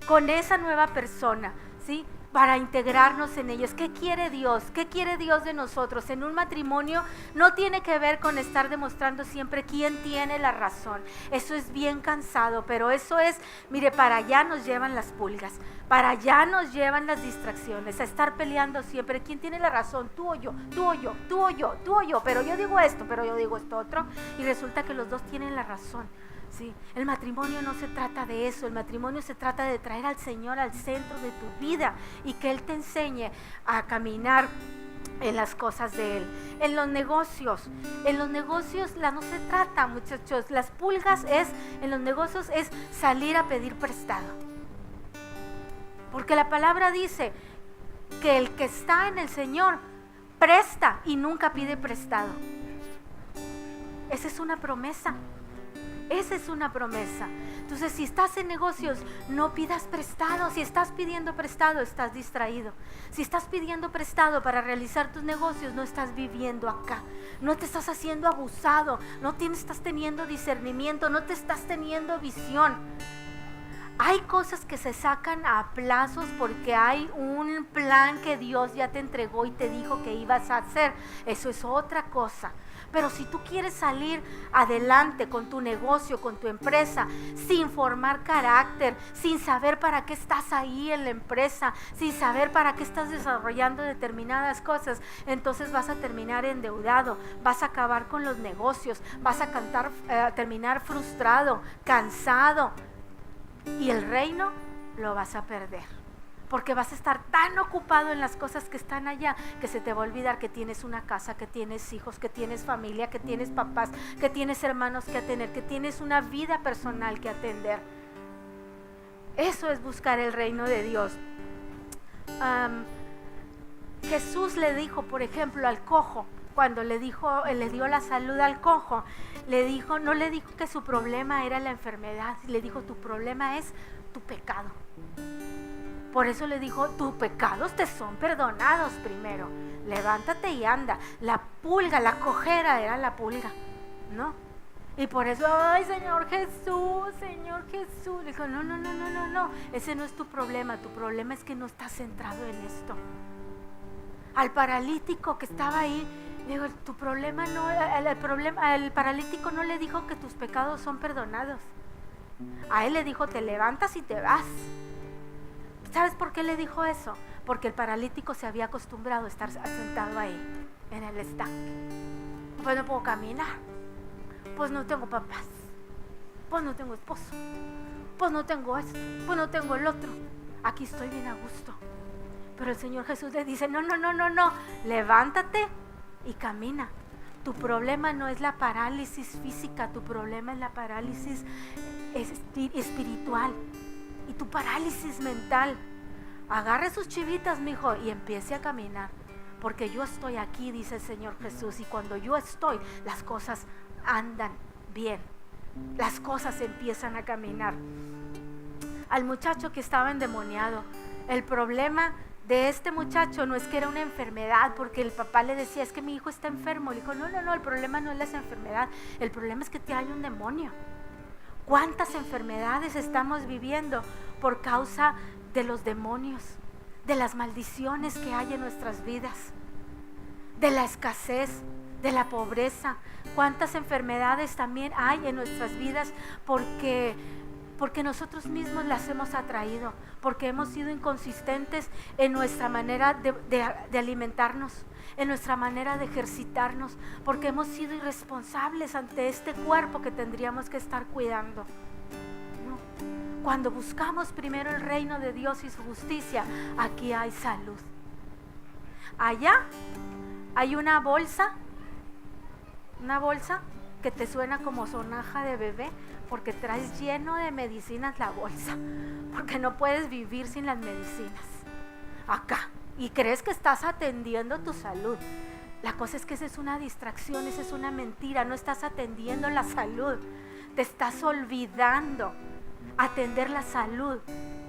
con esa nueva persona, ¿sí? Para integrarnos en ellos. ¿Qué quiere Dios? ¿Qué quiere Dios de nosotros? En un matrimonio no tiene que ver con estar demostrando siempre quién tiene la razón. Eso es bien cansado, pero eso es, mire, para allá nos llevan las pulgas, para allá nos llevan las distracciones, a estar peleando siempre, quién tiene la razón, tú o yo, tú o yo, tú o yo, tú o yo, pero yo digo esto, pero yo digo esto otro, y resulta que los dos tienen la razón. Sí, el matrimonio no se trata de eso, el matrimonio se trata de traer al Señor al centro de tu vida y que Él te enseñe a caminar en las cosas de Él. En los negocios no se trata, muchachos, las pulgas en los negocios es salir a pedir prestado. Porque la palabra dice que el que está en el Señor presta y nunca pide prestado. Esa es una promesa. Esa es una promesa. Entonces, si estás en negocios, no pidas prestado. Si estás pidiendo prestado, estás distraído. Si estás pidiendo prestado para realizar tus negocios, no estás viviendo acá. No te estás haciendo abusado. No estás teniendo discernimiento. No te estás teniendo visión. Hay cosas que se sacan a plazos porque hay un plan que Dios ya te entregó y te dijo que ibas a hacer. Eso es otra cosa. Pero si tú quieres salir adelante con tu negocio, con tu empresa, sin formar carácter, sin saber para qué estás ahí en la empresa, sin saber para qué estás desarrollando determinadas cosas, entonces vas a terminar endeudado, vas a acabar con los negocios, vas a terminar frustrado, cansado, y el reino lo vas a perder. Porque vas a estar tan ocupado en las cosas que están allá que se te va a olvidar que tienes una casa, que tienes hijos, que tienes familia, que tienes papás, que tienes hermanos que atender, que tienes una vida personal que atender. Eso es buscar el reino de Dios. Jesús le dijo, por ejemplo, al cojo, cuando le dio la salud al cojo, no le dijo que su problema era la enfermedad, le dijo, tu problema es tu pecado. Por eso le dijo, tus pecados te son perdonados primero, levántate y anda. La pulga, la cojera era la pulga, ¿no? Y por eso, ay, Señor Jesús, le dijo, no, ese no es tu problema es que no estás centrado en esto. Al paralítico que estaba ahí, digo, tu problema no, el paralítico no le dijo que tus pecados son perdonados. A él le dijo, te levantas y te vas. ¿Sabes por qué le dijo eso? Porque el paralítico se había acostumbrado a estar sentado ahí, en el estanque. Pues no puedo caminar, pues no tengo papás, pues no tengo esposo, pues no tengo esto, pues no tengo el otro. Aquí estoy bien a gusto. Pero el Señor Jesús le dice, no, levántate y camina. Tu problema no es la parálisis física, tu problema es la parálisis espiritual y tu parálisis mental. Agarre sus chivitas, mijo, y empiece a caminar, porque yo estoy aquí, dice el Señor Jesús, y cuando yo estoy, las cosas andan bien, las cosas empiezan a caminar. Al muchacho que estaba endemoniado, el problema de este muchacho no es que era una enfermedad, porque el papá le decía, es que mi hijo está enfermo. Le dijo, no, el problema no es la enfermedad, el problema es que te hay un demonio. ¿Cuántas enfermedades estamos viviendo por causa de los demonios, de las maldiciones que hay en nuestras vidas, de la escasez, de la pobreza? ¿Cuántas enfermedades también hay en nuestras vidas porque nosotros mismos las hemos atraído, porque hemos sido inconsistentes en nuestra manera de alimentarnos, en nuestra manera de ejercitarnos, porque hemos sido irresponsables ante este cuerpo que tendríamos que estar cuidando, ¿no? Cuando buscamos primero el reino de Dios y su justicia, aquí hay salud. Allá hay una bolsa que te suena como sonaja de bebé, porque traes lleno de medicinas la bolsa, porque no puedes vivir sin las medicinas acá, y crees que estás atendiendo tu salud. La cosa es que esa es una distracción, esa es una mentira, no estás atendiendo la salud, te estás olvidando. Atender la salud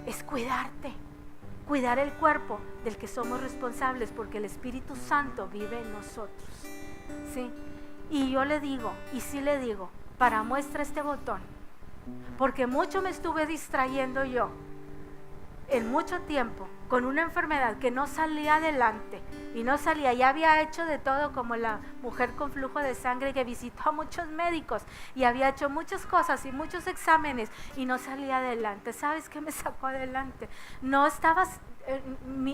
es cuidarte, cuidar el cuerpo del que somos responsables, porque el Espíritu Santo vive en nosotros, ¿sí? Y yo le digo, y sí le digo, para muestra este botón, porque mucho me estuve distrayendo yo en mucho tiempo con una enfermedad que no salía adelante, y no salía, ya había hecho de todo, como la mujer con flujo de sangre que visitó a muchos médicos y había hecho muchas cosas y muchos exámenes y no salía adelante. ¿Sabes qué me sacó adelante?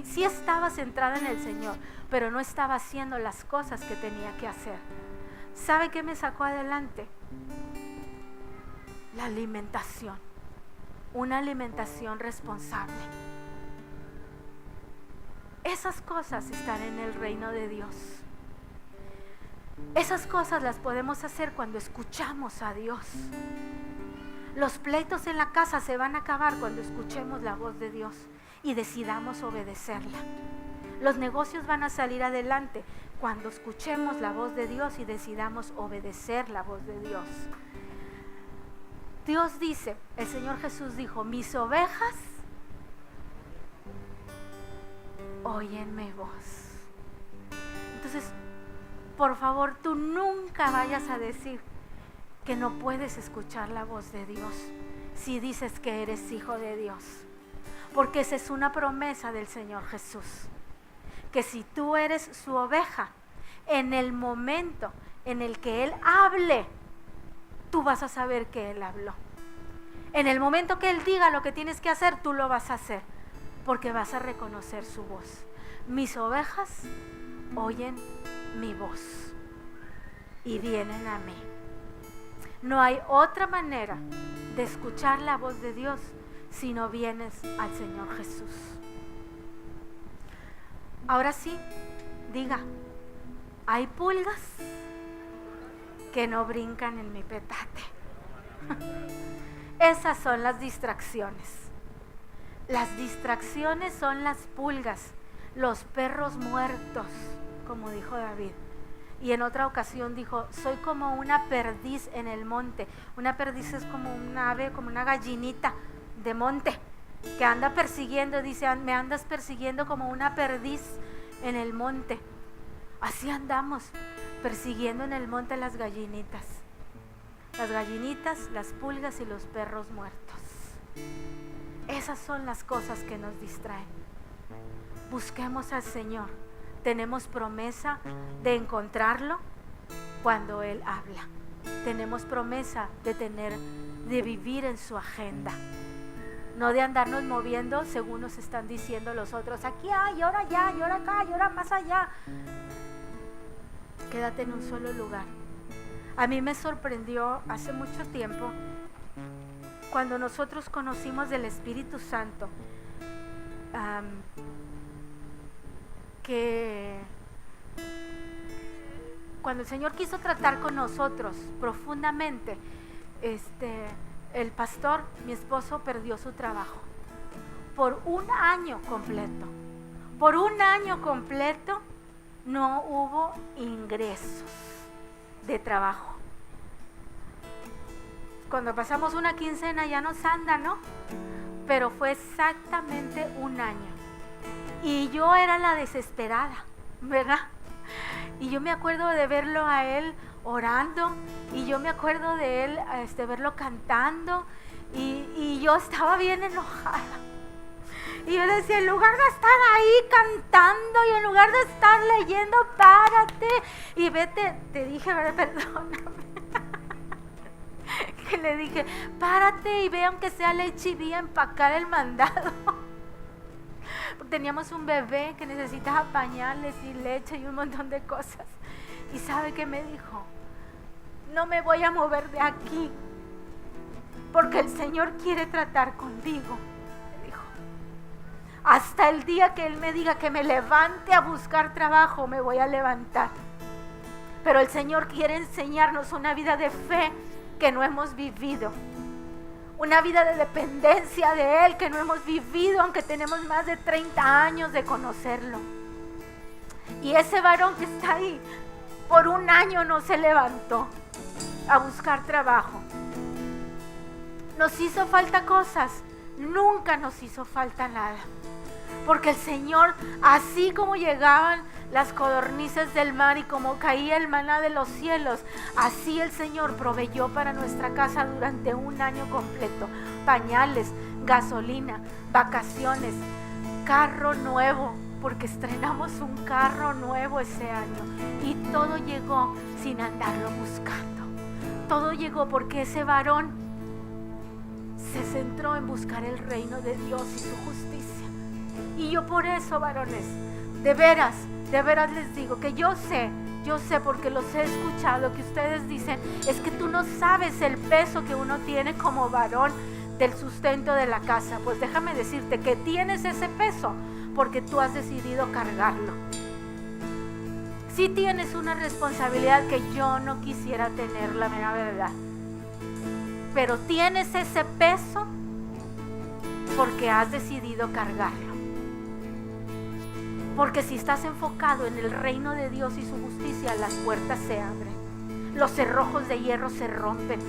Sí estaba centrada en el Señor, pero no estaba haciendo las cosas que tenía que hacer. ¿Sabe qué me sacó adelante? La alimentación, una alimentación responsable. Esas cosas están en el reino de Dios. Esas cosas las podemos hacer cuando escuchamos a Dios. Los pleitos en la casa se van a acabar cuando escuchemos la voz de Dios y decidamos obedecerla. Los negocios van a salir adelante cuando escuchemos la voz de Dios y decidamos obedecer la voz de Dios. Dios dice, el Señor Jesús dijo, mis ovejas oyen mi voz. Entonces, por favor, tú nunca vayas a decir que no puedes escuchar la voz de Dios, si dices que eres hijo de Dios. Porque esa es una promesa del Señor Jesús. Que si tú eres su oveja, en el momento en el que Él hable, tú vas a saber que Él habló. En el momento que Él diga lo que tienes que hacer, tú lo vas a hacer, porque vas a reconocer su voz. Mis ovejas oyen mi voz y vienen a mí. No hay otra manera de escuchar la voz de Dios si no vienes al Señor Jesús. Ahora sí, diga, hay pulgas que no brincan en mi petate. Esas son las distracciones. Las distracciones son las pulgas, los perros muertos, como dijo David. Y en otra ocasión dijo, soy como una perdiz en el monte. Una perdiz es como un ave, como una gallinita de monte, que anda persiguiendo, dice, me andas persiguiendo como una perdiz en el monte. Así andamos, persiguiendo en el monte las gallinitas. Las gallinitas, las pulgas y los perros muertos. Esas son las cosas que nos distraen. Busquemos al Señor. Tenemos promesa de encontrarlo cuando Él habla. Tenemos promesa de vivir en su agenda. No de andarnos moviendo según nos están diciendo los otros. Aquí hay, y ahora allá, y ahora acá, y ahora más allá. Quédate en un solo lugar. A mí me sorprendió hace mucho tiempo cuando nosotros conocimos del Espíritu Santo, que cuando el Señor quiso tratar con nosotros profundamente, el pastor, mi esposo, perdió su trabajo por un año completo. Por un año completo no hubo ingresos de trabajo. Cuando pasamos una quincena ya nos anda, ¿no? Pero fue exactamente un año. Y yo era la desesperada, ¿verdad? Y yo me acuerdo de verlo a él orando, y yo me acuerdo de él verlo cantando, y yo estaba bien enojada. Y yo decía, en lugar de estar ahí cantando y en lugar de estar leyendo, párate y vete. Te dije, perdóname. Que le dije, párate y ve aunque sea el H-E-B a empacar el mandado. Teníamos un bebé que necesitaba pañales y leche y un montón de cosas. ¿Y sabe qué me dijo? No me voy a mover de aquí, porque el Señor quiere tratar conmigo. Me dijo, hasta el día que Él me diga que me levante a buscar trabajo, me voy a levantar. Pero el Señor quiere enseñarnos una vida de fe que no hemos vivido, una vida de dependencia de Él que no hemos vivido, aunque tenemos más de 30 años de conocerlo. Y ese varón que está ahí, por un año no se levantó a buscar trabajo. Nos hizo falta cosas, nunca nos hizo falta nada, porque el Señor, así como llegaban las codornices del mar y como caía el maná de los cielos, así el Señor proveyó para nuestra casa durante un año completo. Pañales, gasolina, vacaciones, carro nuevo, porque estrenamos un carro nuevo ese año, y todo llegó sin andarlo buscando. Todo llegó porque ese varón se centró en buscar el reino de Dios y su justicia. Y yo por eso, varones, de veras les digo que yo sé porque los he escuchado, que ustedes dicen, es que tú no sabes el peso que uno tiene como varón del sustento de la casa. Pues déjame decirte que tienes ese peso porque tú has decidido cargarlo. Sí tienes una responsabilidad que yo no quisiera tener, la mera verdad, pero tienes ese peso porque has decidido cargarlo. Porque si estás enfocado en el reino de Dios y su justicia, las puertas se abren, los cerrojos de hierro se rompen.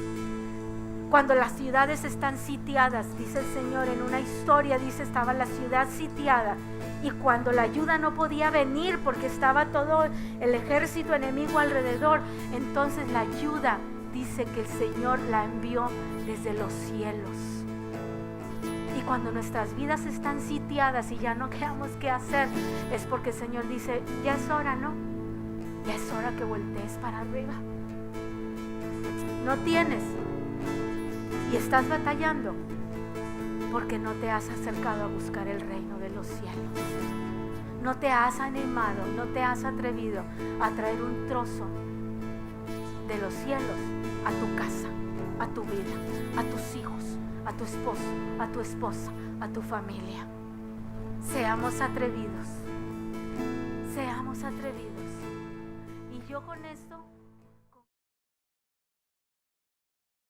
Cuando las ciudades están sitiadas, dice el Señor en una historia, dice, estaba la ciudad sitiada, y cuando la ayuda no podía venir porque estaba todo el ejército enemigo alrededor, entonces la ayuda, dice que el Señor la envió desde los cielos. cuando nuestras vidas están sitiadas y ya no quedamos qué hacer, es porque el Señor dice, ya es hora, ¿no? Ya es hora que voltees para arriba. No tienes y estás batallando porque no te has acercado a buscar el reino de los cielos. No te has animado, no te has atrevido a traer un trozo de los cielos a tu casa, a tu vida, a tus hijos, a tu esposo, a tu esposa, a tu familia. Seamos atrevidos. Seamos atrevidos. Y yo con esto